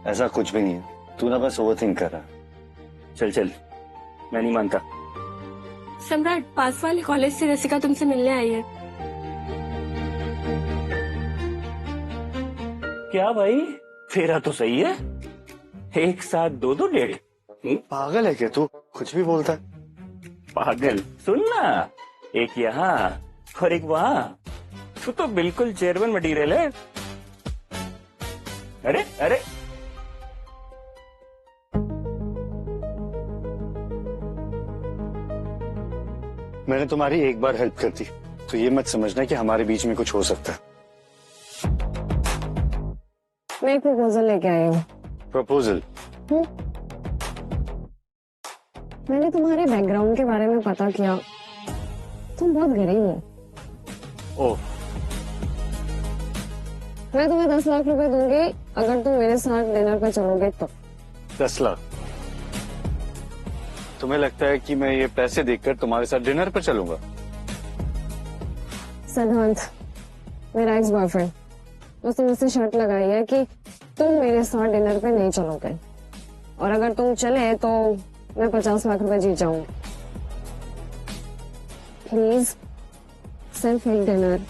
ऐसा कुछ भी नहीं है, तू ना बस ओवरथिंक कर रहा है। चल चल, मैं नहीं मानता। सम्राट, पास वाले कॉलेज से रसिका तुमसे मिलने आई है। क्या भाई, तेरा तो सही है, एक साथ दो दो डेट। पागल है क्या तू? कुछ भी बोलता है। पागल? सुन ना, एक यहाँ और एक वहाँ। तू तो बिल्कुल चेयरमैन मटीरियल है। अरे अरे, मैंने तुम्हारी एक बार हेल्प कर दी, तो ये मत समझना कि हमारे बीच में कुछ हो सकता है। मैं एक प्रपोजल लेके आई हूँ। प्रपोजल? मैंने तुम्हारे बैकग्राउंड के बारे में पता किया, तुम बहुत गरीब हो। ओह। मैं तुम्हें 10 लाख रुपए दूंगी अगर तुम मेरे साथ डिनर पर चलोगे तो। 10 लाख? तुम्हें लगता है कि मैं ये पैसे देखकर तुम्हारे साथ डिनर पर चलूंगा? सिद्धांत, मेरा एक्स बॉयफ्रेंड, उसने मुझसे शर्त लगाई है कि तुम मेरे साथ डिनर पे नहीं चलोगे, और अगर तुम चले तो मैं 50 लाख रुपए जीत जाऊंगी। प्लीज, सिर्फ एक डिनर,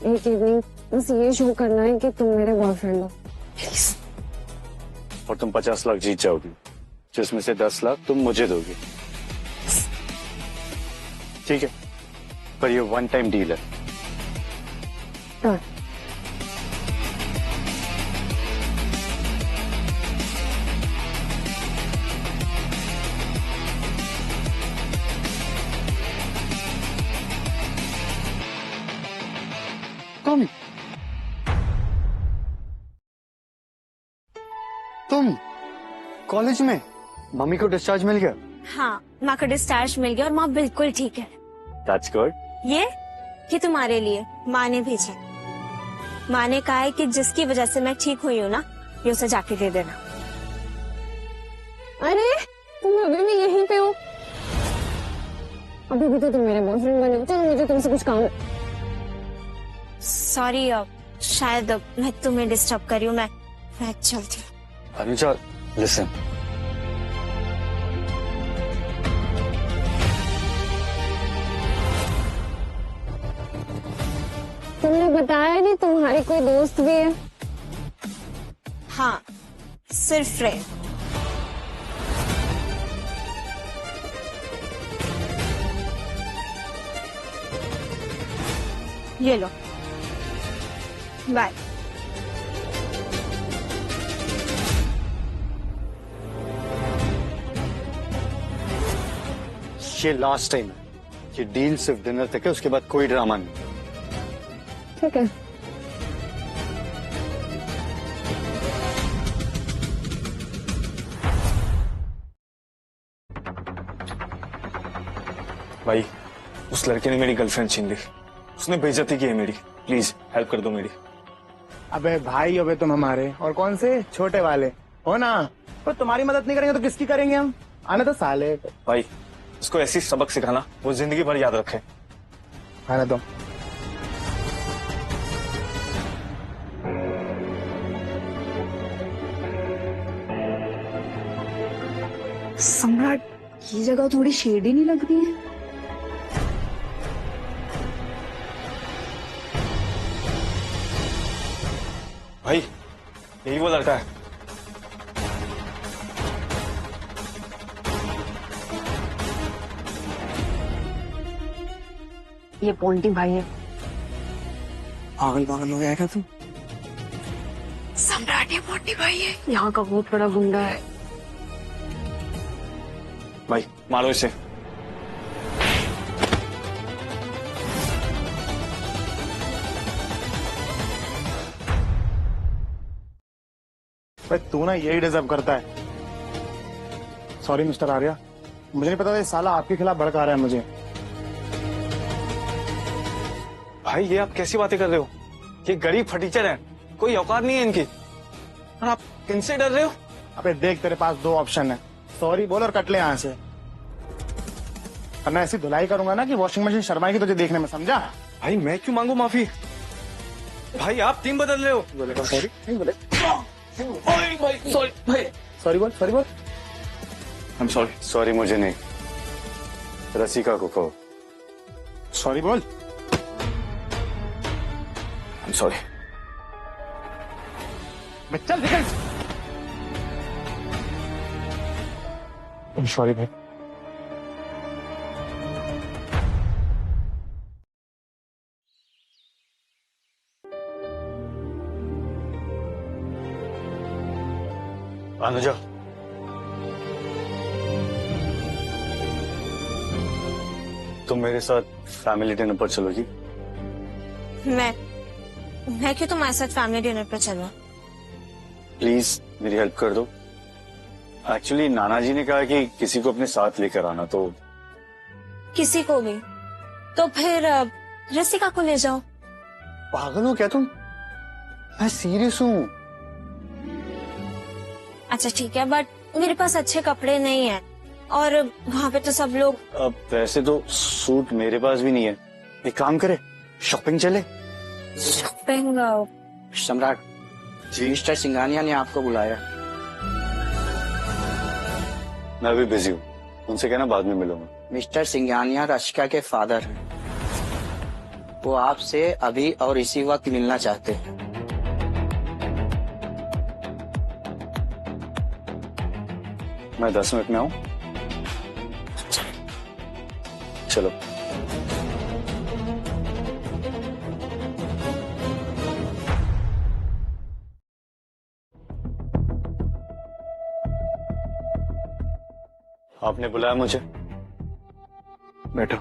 एक इवनिंग, बस ये शो करना है कि तुम मेरे बॉयफ्रेंड हो, प्लीज। और तुम 50 लाख जीत जाओगी, जिसमें से 10 लाख तुम मुझे दोगी। ठीक है, पर ये वन टाइम डील है। हाँ। तुम कॉलेज में? मम्मी को डिस्चार्ज मिल गया? हाँ, माँ को डिस्चार्ज मिल गया और माँ बिल्कुल ठीक है। That's good. ये तुम्हारे लिए माँ ने भेजा। माँ ने कहा है कि जिसकी वजह से मैं ठीक हुई हूँ ना, ये उसे जाके दे देना। अरे तुम अभी भी यहीं पे हो? अभी भी तो तुम मेरे बॉयफ्रेंड बने हो। चलो, मुझे तुमसे कुछ काम है। सॉरी, शायद मैं तुम्हें डिस्टर्ब कर रही हूँ। मैं चलती हूँ। अनुजा, लिसन। तुमने बताया नहीं तुम्हारी कोई दोस्त भी है? हाँ, सिर्फ रे। ये लो, बाय। ये लास्ट टाइम है। ये डील सिर्फ डिनर तक है, उसके बाद कोई ड्रामा नहीं। ठीक है। भाई, उस लड़के ने मेरी गर्लफ्रेंड छीन ली। उसने बेइज्जती की है मेरी। प्लीज हेल्प कर दो मेरी। अबे भाई, अबे तुम हमारे और कौन से छोटे वाले हो ना। तो तुम्हारी मदद नहीं करेंगे तो किसकी करेंगे हम? आने तो साले। भाई, उसको ऐसी सबक सिखाना वो जिंदगी भर याद रखे। आने दो। सम्राट, ये जगह थोड़ी शेडी नहीं लग रही है? भाई, यही वो लड़का है। ये पोल्टी भाई है। पागल पागल हो गया क्या तू? सम्राट, ये पोल्टी भाई है। यहाँ का बहुत बड़ा गुंडा है। भाई, मारो इसे। भाई, तू ना यही डिजर्व करता है। सॉरी मिस्टर आर्या, मुझे नहीं पता था ये साला आपके खिलाफ भड़का रहा है मुझे। भाई, ये आप कैसी बातें कर रहे हो? ये गरीब फटीचर हैं, कोई औकात नहीं है इनकी, और आप इनसे डर रहे हो? अबे देख, तेरे पास दो ऑप्शन है, सॉरी बोल और कट ले यहाँ से। और मैं ऐसी धुलाई करूंगा ना कि वॉशिंग मशीन शर्माएगी तुझे देखने में, समझा? भाई, मैं क्यों मांगू माफी? भाई, आप टीम बदल रहे हो। बोलेगा सॉरी? नहीं बोले। भाई, सॉरी भाई। सॉरी बोल, सॉरी बोल। I am sorry. सॉरी मुझे नहीं, रसिका को कहो। सॉरी बोल। I am sorry. चल निकल। सॉरी भाई। अनुजा, तुम मेरे साथ फैमिली डिनर पर चलोगी? मैं क्यों तुम्हारे साथ फैमिली डिनर पर चलूं? प्लीज मेरी हेल्प कर दो। एक्चुअली नाना जी ने कहा कि किसी को अपने साथ लेकर आना, तो किसी को भी? तो फिर रसिका को ले जाओ। पागल हो क्या तुम? मैं सीरियस हूँ। अच्छा ठीक है, बट मेरे पास अच्छे कपड़े नहीं है और वहाँ पे तो सब लोग। अब वैसे तो सूट मेरे पास भी नहीं है। एक काम करे, शॉपिंग चले। शॉपिंग? सम्राट जी, मिस्टर सिंघानिया ने आपको बुलाया। मैं भी बिजी हूँ, उनसे कहना बाद में मिलूंगा। मिस्टर सिंघानिया रशिका के फादर हैं। वो आपसे अभी और इसी वक्त मिलना चाहते हैं। मैं 10 मिनट में आऊं। चलो। आपने बुलाया मुझे? बैठो।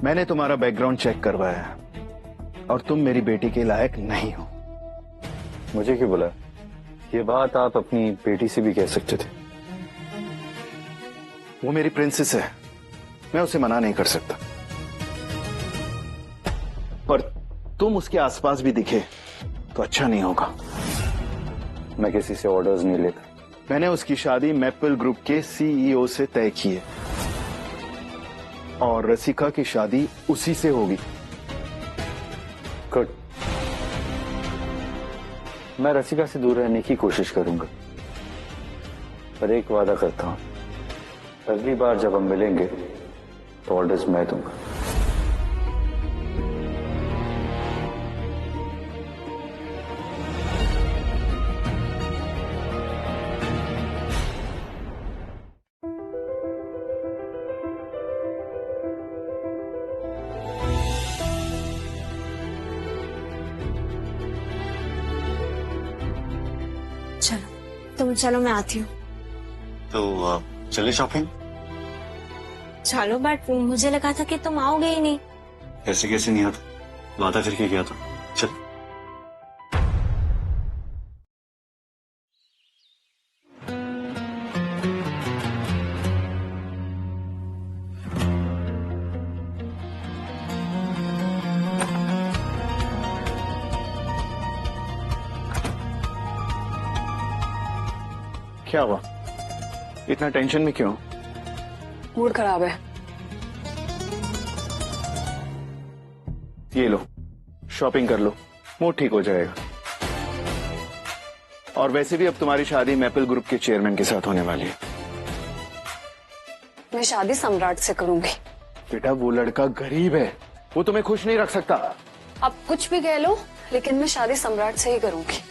मैंने तुम्हारा बैकग्राउंड चेक करवाया है और तुम मेरी बेटी के लायक नहीं हो। मुझे क्यों बुलाया? ये बात आप अपनी बेटी से भी कह सकते थे। वो मेरी प्रिंसेस है, मैं उसे मना नहीं कर सकता। पर तुम उसके आसपास भी दिखे तो अच्छा नहीं होगा। मैं किसी से ऑर्डर्स नहीं लेता। मैंने उसकी शादी मैपल ग्रुप के सीईओ से तय की है। और रसिका की शादी उसी से होगी। गुड। मैं रसिका से दूर रहने की कोशिश करूंगा, पर एक वादा करता हूं, अगली बार जब हम मिलेंगे तो ऑर्डर्स मैं दूंगा। तुम चलो, मैं आती हूँ। तो चले शॉपिंग? चलो, बट मुझे लगा था कि तुम आओगे ही नहीं। कैसे नहीं आता, वादा करके गया था। चल। क्या हुआ, इतना टेंशन में क्यों? मूड खराब है। ये लो, शॉपिंग कर लो, मूड ठीक हो जाएगा। और वैसे भी अब तुम्हारी शादी मैपल ग्रुप के चेयरमैन के साथ होने वाली है। मैं शादी सम्राट से करूंगी। बेटा, वो लड़का गरीब है, वो तुम्हें खुश नहीं रख सकता। अब कुछ भी कह लो, लेकिन मैं शादी सम्राट से ही करूंगी।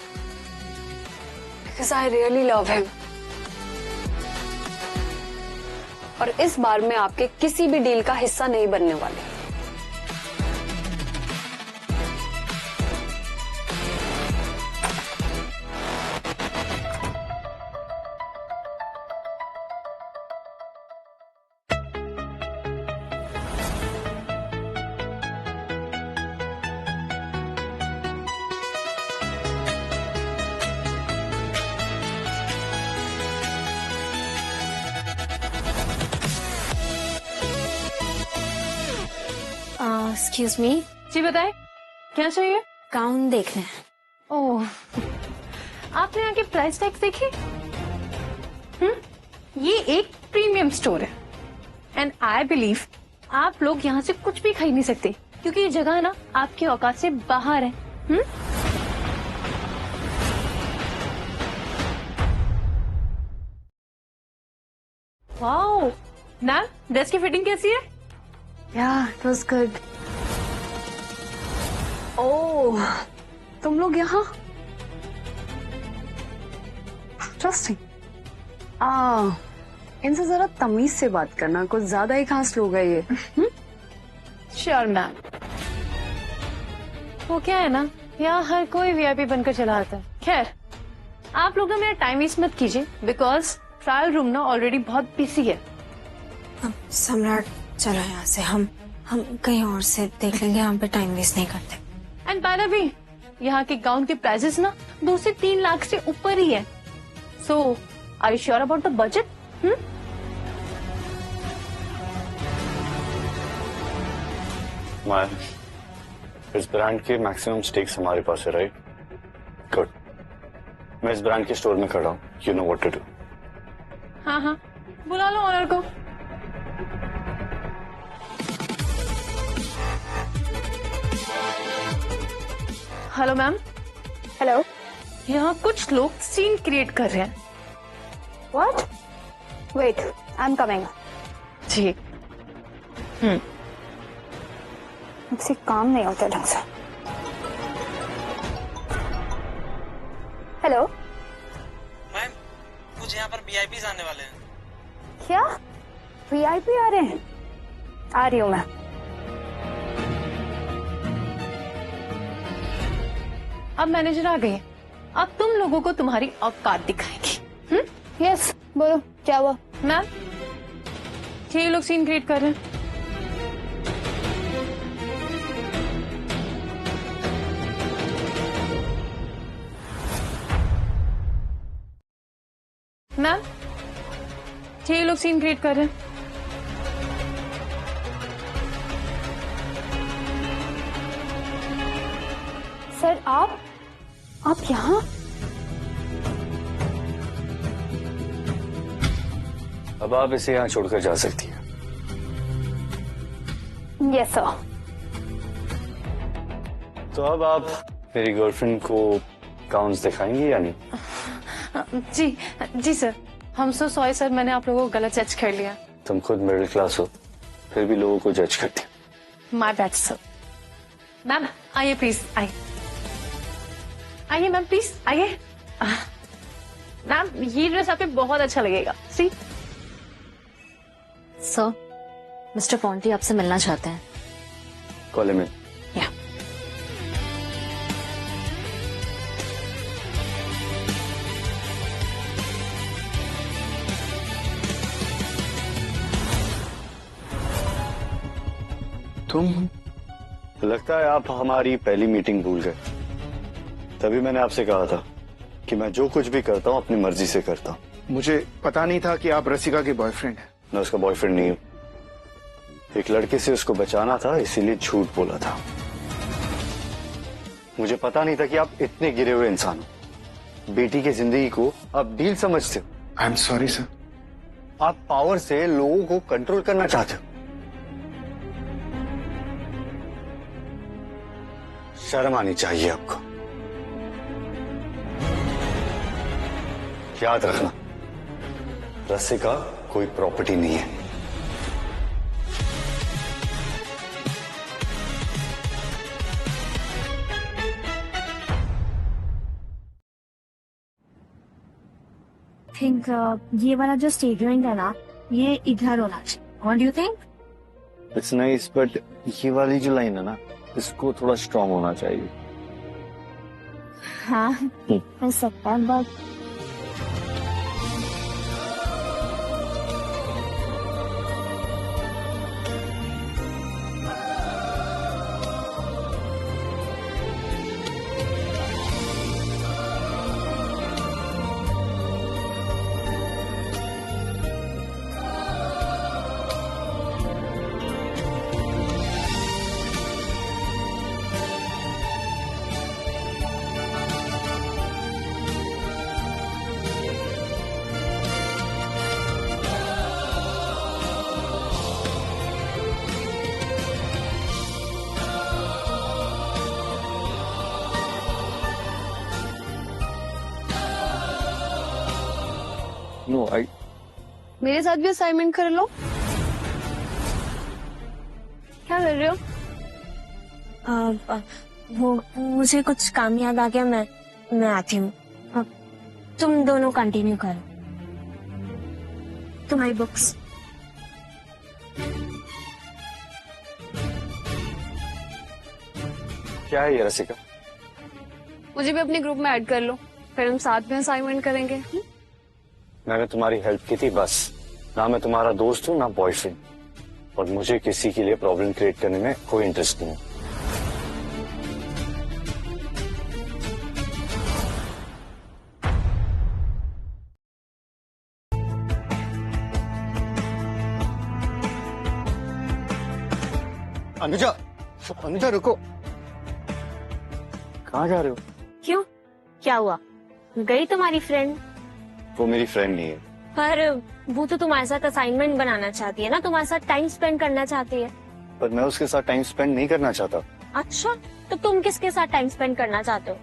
Because I really love him. और इस बार मैं आपके किसी भी डील का हिस्सा नहीं बनने वाली। Excuse me. जी बताए, क्या चाहिए? गाउन देखना है। ओह, आपने यहाँ के प्राइस टैग देखे? ये एक प्रीमियम स्टोर है एंड आई बिलीव आप लोग यहाँ से कुछ भी खरीद नहीं सकते क्योंकि ये जगह ना आपकी औकात से बाहर है। वाओ मैम, ड्रेस की फिटिंग कैसी है? Yeah, it was good. ओह, तुम लोग यहाँ? Interesting. इनसे जरा तमीज से बात करना, कुछ ज्यादा ही खास लोग हैं ये। Sure ma'am. वो क्या है ना, यहाँ हर कोई वीआईपी बनकर चला आता है। खैर, आप लोग ना मेरा टाइम वेस्ट मत कीजिए बिकॉज ट्रायल रूम ना ऑलरेडी बहुत बिजी है। सम्राट, चलो यहाँ से हम कहीं और से देख लेंगे, हम पे टाइम वेस्ट नहीं करते। एंड बाय द वे, यहाँ के गाउन के प्राइसेस ना 2 से 3 लाख से ऊपर ही है। So are you sure about the budget? इस ब्रांड के मैक्सिमम स्टेक्स हमारे पास है, राइट? गुड। मैं इस ब्रांड के स्टोर में खड़ा हूँ, you know what to do. हाँ, बुला लो ऑनर को। Hello ma'am. हेलो। यहाँ कुछ लोग सीन क्रिएट कर रहे हैं। What? Wait, I'm coming. जी। मुझसे काम नहीं होता ढंग से। हेलो मैम, कुछ यहाँ पर वीआईपी आने वाले हैं। क्या वीआईपी आ रहे हैं? आ रही हूँ मैं। अब मैनेजर आ गए, अब तुम लोगों को तुम्हारी औकात दिखाएगी। यस, बोलो क्या हुआ? मैम, ये लोग सीन क्रिएट कर रहे हैं। मैम, ये लोग सीन क्रिएट कर रहे हैं। सर आप यहाँ? अब आप इसे यहाँ छोड़कर जा सकती हैं। Yes sir. तो अब आप मेरी गर्लफ्रेंड को काउंट्स दिखाएंगी या नहीं? जी जी सर, हम सो सॉरी सर, मैंने आप लोगों को गलत जज कर लिया। तुम खुद मिडिल क्लास हो, फिर भी लोगों को जज करती हो। My bad sir. मैम आइए प्लीज, आइए आइए मैम प्लीज आइए। मैम ये ड्रेस आप पे बहुत अच्छा लगेगा। सी सर, मिस्टर पॉन्टी आपसे मिलना चाहते हैं। कॉल में या तुम, लगता है आप हमारी पहली मीटिंग भूल गए। तभी मैंने आपसे कहा था कि मैं जो कुछ भी करता हूँ अपनी मर्जी से करता हूँ। मुझे पता नहीं था कि आप रसिका के बॉयफ्रेंड हैं। मैं उसका बॉयफ्रेंड नहीं हूँ। एक लड़के से उसको बचाना था, इसीलिए झूठ बोला था। मुझे पता नहीं था कि आप इतने गिरे हुए इंसान हो। बेटी की जिंदगी को आप डील समझते हो। I am sorry sir. आप पावर से लोगों को कंट्रोल करना चाहते हो। शर्म आनी चाहिए आपको। याद रखना, रसिका कोई प्रॉपर्टी नहीं है। थिंक ये वाला जो स्टेटमेंट है ना, ये इधर होना चाहिए। What do you think? It's nice, but ये वाली जो लाइन है ना, इसको थोड़ा स्ट्रांग होना चाहिए। हाँ हो सकता है, बट नो आई मेरे साथ भी असाइनमेंट कर लो। क्या कर रहे हो? वो मुझे कुछ काम याद आ गया, मैं आती हूँ। तुम दोनों कंटिन्यू करो तुम्हारी बुक्स। क्या है ये रसिका? मुझे भी अपने ग्रुप में ऐड कर लो, फिर हम साथ में असाइनमेंट करेंगे। मैंने तुम्हारी हेल्प की थी बस। ना मैं तुम्हारा दोस्त हूँ ना बॉयफ्रेंड, और मुझे किसी के लिए प्रॉब्लम क्रिएट करने में कोई इंटरेस्ट नहीं है। अनुजा, अनुजा रुको। कहाँ जा रहे हो? क्यों, क्या हुआ? गई तुम्हारी फ्रेंड? वो मेरी फ्रेंड नहीं है। पर वो तो तुम्हारे साथ असाइनमेंट बनाना चाहती है ना, तुम्हारे साथ टाइम स्पेंड करना चाहती है। पर मैं उसके साथ टाइम स्पेंड नहीं करना चाहता। अच्छा, तो तुम किसके साथ टाइम स्पेंड करना चाहते हो?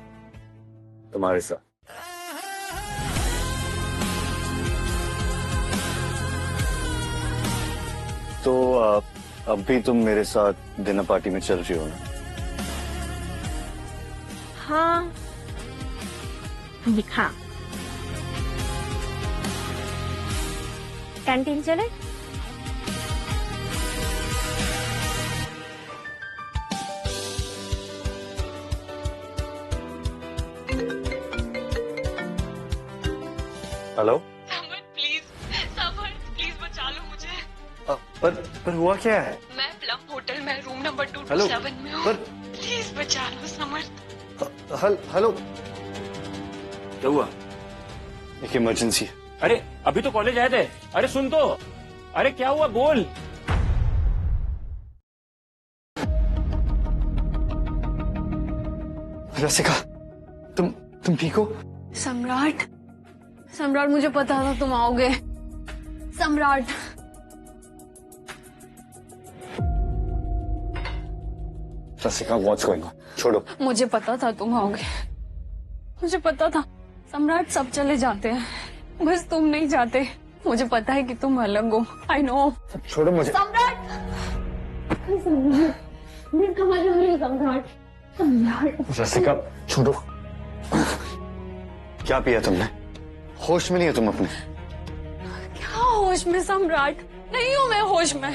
तुम्हारे साथ। तो अब भी तुम मेरे साथ डिनर पार्टी में चल रही हो ना? हाँ हाँ। कैंटीन चले? हेलो। प्लीज बचा लो मुझे। पर हुआ क्या है? मैं प्लम होटल में रूम नंबर 227 में हूँ। प्लीज बचा लो समर्थ। हेलो। क्या हुआ? एक इमरजेंसी है। अरे अभी तो कॉलेज आए थे। अरे सुन तो, अरे क्या हुआ बोल। रसिका, तुम ठीक हो? सम्राट, सम्राट मुझे पता था तुम आओगे। सम्राट रसिका, व्हाट्स गोइंग ऑन? छोड़ो। मुझे पता था तुम आओगे, मुझे पता था। सम्राट सब चले जाते हैं, बस तुम नहीं जाते। मुझे पता है कि तुम अलग हो। I know. छोड़ो मुझे। सम्राट, कहाँ जा रहे हो सम्राट? सम्राट। रसिका छोड़ो। क्या पिया तुमने? होश में नहीं हो तुम अपने? क्या होश में सम्राट? नहीं हूं मैं होश में।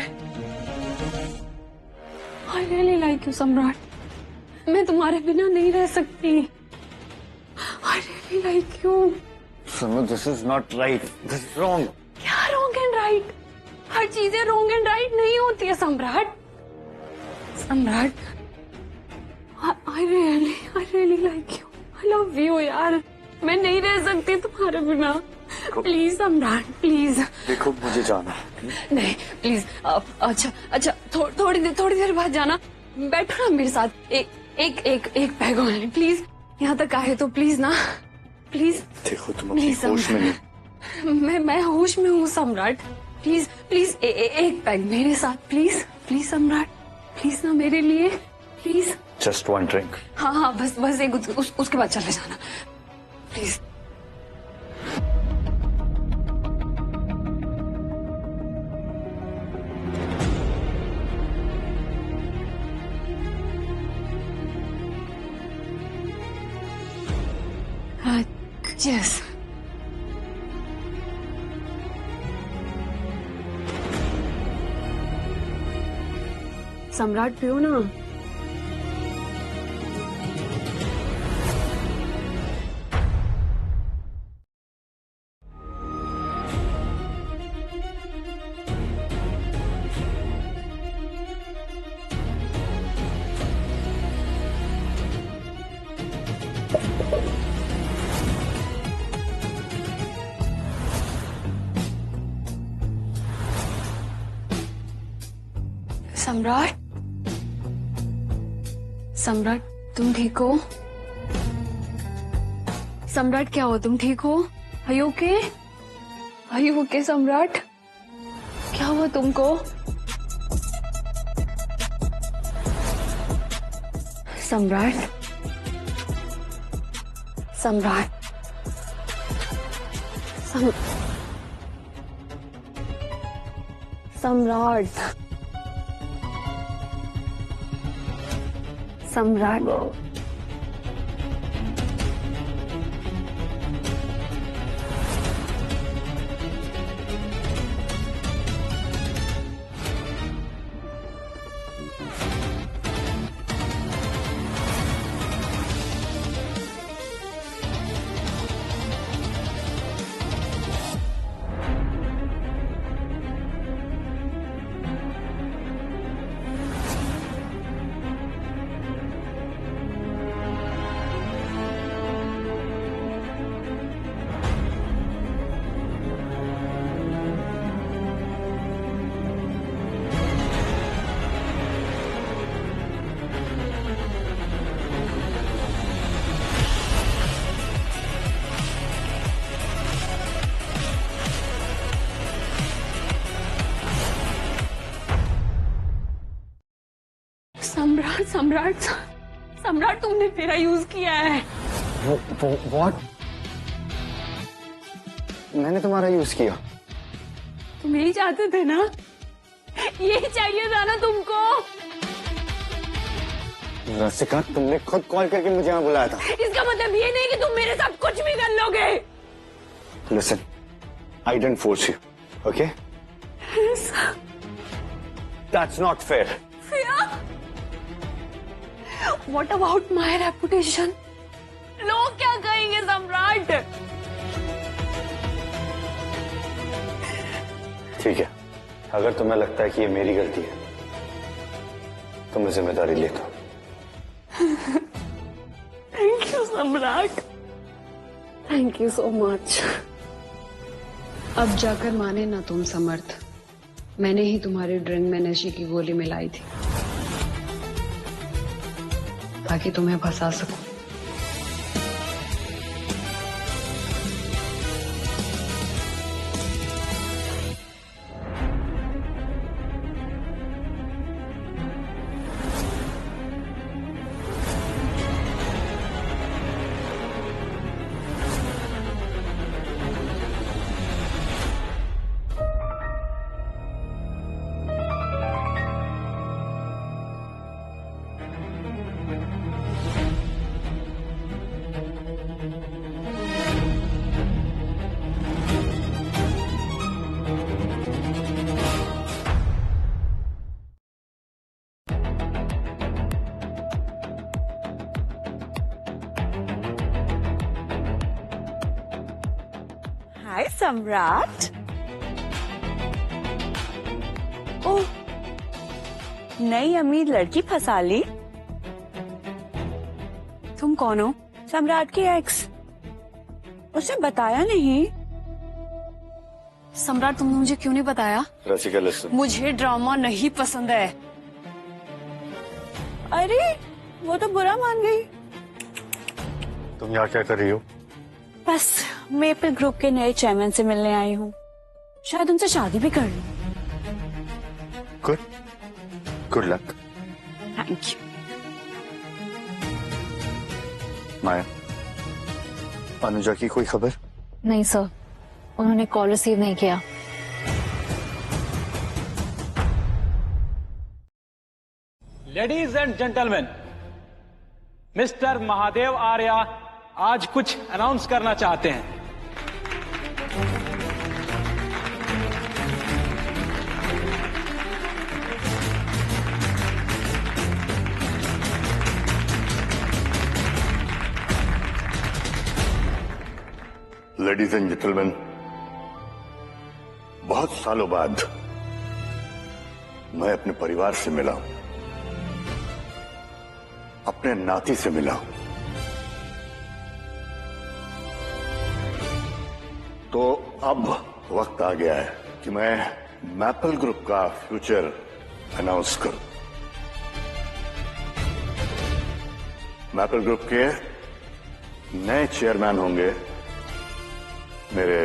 I really like you सम्राट। मैं तुम्हारे बिना नहीं रह सकती। I really like you। सुनो, this is not right, this is wrong। क्या wrong and right? हर चीजें wrong and right नहीं होती है सम्राट। सम्राट, I really like you। I love you यार। मैं नहीं रह सकती तुम्हारे बिना। प्लीज सम्राट, प्लीज। देखो मुझे जाना है। नहीं प्लीज। अच्छा थोड़ी देर बाद जाना। बैठो ना मेरे साथ। एक पैग ओनली प्लीज। यहाँ तक आए तो प्लीज ना, प्लीज। देखो तुम अपनी होश में नहीं। मैं होश में हूँ सम्राट। प्लीज प्लीज एक पैग मेरे साथ प्लीज। प्लीज सम्राट, प्लीज ना मेरे लिए प्लीज। Just one drink. हाँ बस एक उसके बाद चले जाना प्लीज। Yes। सम्राट पियो ना। सम्राट, सम्राट तुम ठीक हो? सम्राट क्या हो, तुम ठीक हो? Are you okay? Are you okay सम्राट? क्या हुआ तुमको? सम्राट, सम्राट, सम्राट, सम्राट। सम्राट, सम्राट, सम्राट तुमने मेरा यूज किया है। What? मैंने तुम्हारा यूज किया? तुम यही चाहते थे ना? यही चाहिए था ना तुमको? रसिका, तुमने खुद कॉल करके मुझे यहाँ बुलाया था। इसका मतलब ये नहीं कि तुम मेरे साथ कुछ भी कर लोगे। Listen, I didn't force you, okay? Yes. That's not fair. Fair? What about my reputation? लोग क्या कहेंगे सम्राट? ठीक है, अगर तुम्हें लगता है कि ये मेरी गलती है तो मैं जिम्मेदारी लेता हूँ। थैंक यू सम्राट, थैंक यू सो मच। अब जाकर माने ना तुम समर्थ, मैंने ही तुम्हारी ड्रिंक में नशे की गोली मिलाई थी ताकि तुम्हें फंसा सकूं। हाय सम्राट। ओह, नई अमीर लड़की फंसा ली। तुम कौन हो? सम्राट की एक्स। उसने बताया नहीं। सम्राट, तुमने मुझे क्यों नहीं बताया? रसिका लिसन, मुझे ड्रामा नहीं पसंद है। अरे वो तो बुरा मान गई। तुम यहाँ क्या कर रही हो? बस मेपल ग्रुप के नए चेयरमैन से मिलने आई हूँ। शायद उनसे शादी भी कर लूं। Good luck. Thank you. Maya, Anuja की कोई खबर? नहीं सर, उन्होंने कॉल रिसीव नहीं किया। Ladies and gentleman, mister Mahadev Arya आज कुछ अनाउंस करना चाहते हैं। लेडीज एंड जेंटलमैन, बहुत सालों बाद मैं अपने परिवार से मिला हूं, अपने नाती से मिला हूं। तो अब वक्त आ गया है कि मैं मैपल ग्रुप का फ्यूचर अनाउंस करूं। मैपल ग्रुप के नए चेयरमैन होंगे मेरे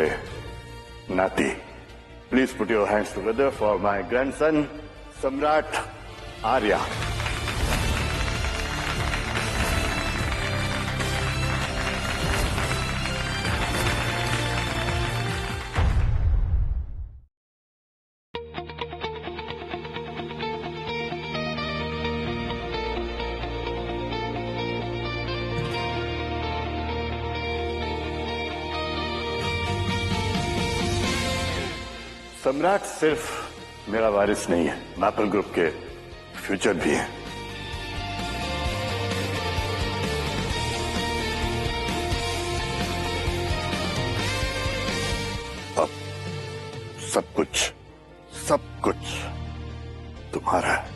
नाती। Please put your hands together for my grandson सम्राट आर्या। सम्राट सिर्फ मेरा वारिस नहीं है, मैपल ग्रुप के फ्यूचर भी है। अब सब कुछ तुम्हारा है।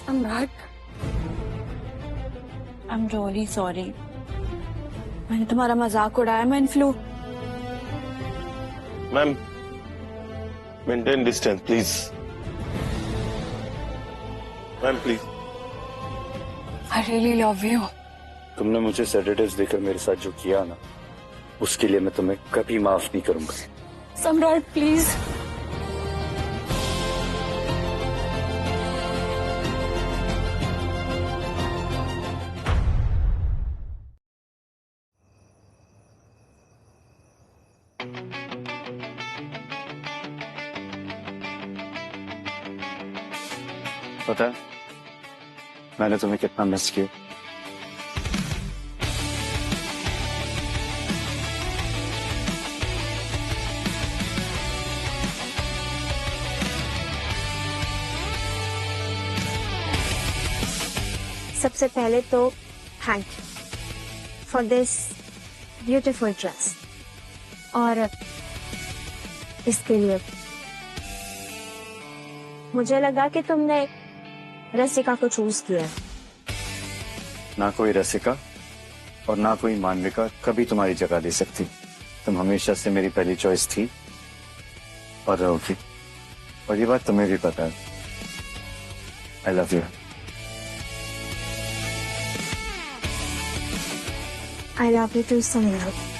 सम्राट, आई एम रियली सॉरी। मैंने तुम्हारा मजाक उड़ाया। मैं flu. Ma'am, maintain distance please. Ma'am please. I really love you. तुमने मुझे सेडेटिव्स देकर मेरे साथ जो किया ना, उसके लिए मैं तुम्हें कभी माफ नहीं करूंगा। सम्राट प्लीज। पता है मैंने तुम्हें कितना मिस किया। सबसे पहले तो thank you for this beautiful dress, और इसके लिए मुझे लगा कि तुमने रसिका को चूज किया। ना कोई रसिका और ना कोई मानविका कभी तुम्हारी जगह ले सकती। तुम हमेशा से मेरी पहली चॉइस थी और रहोगी, और ये बात तुम्हें भी पता है। I love you. I love you too सम्राट।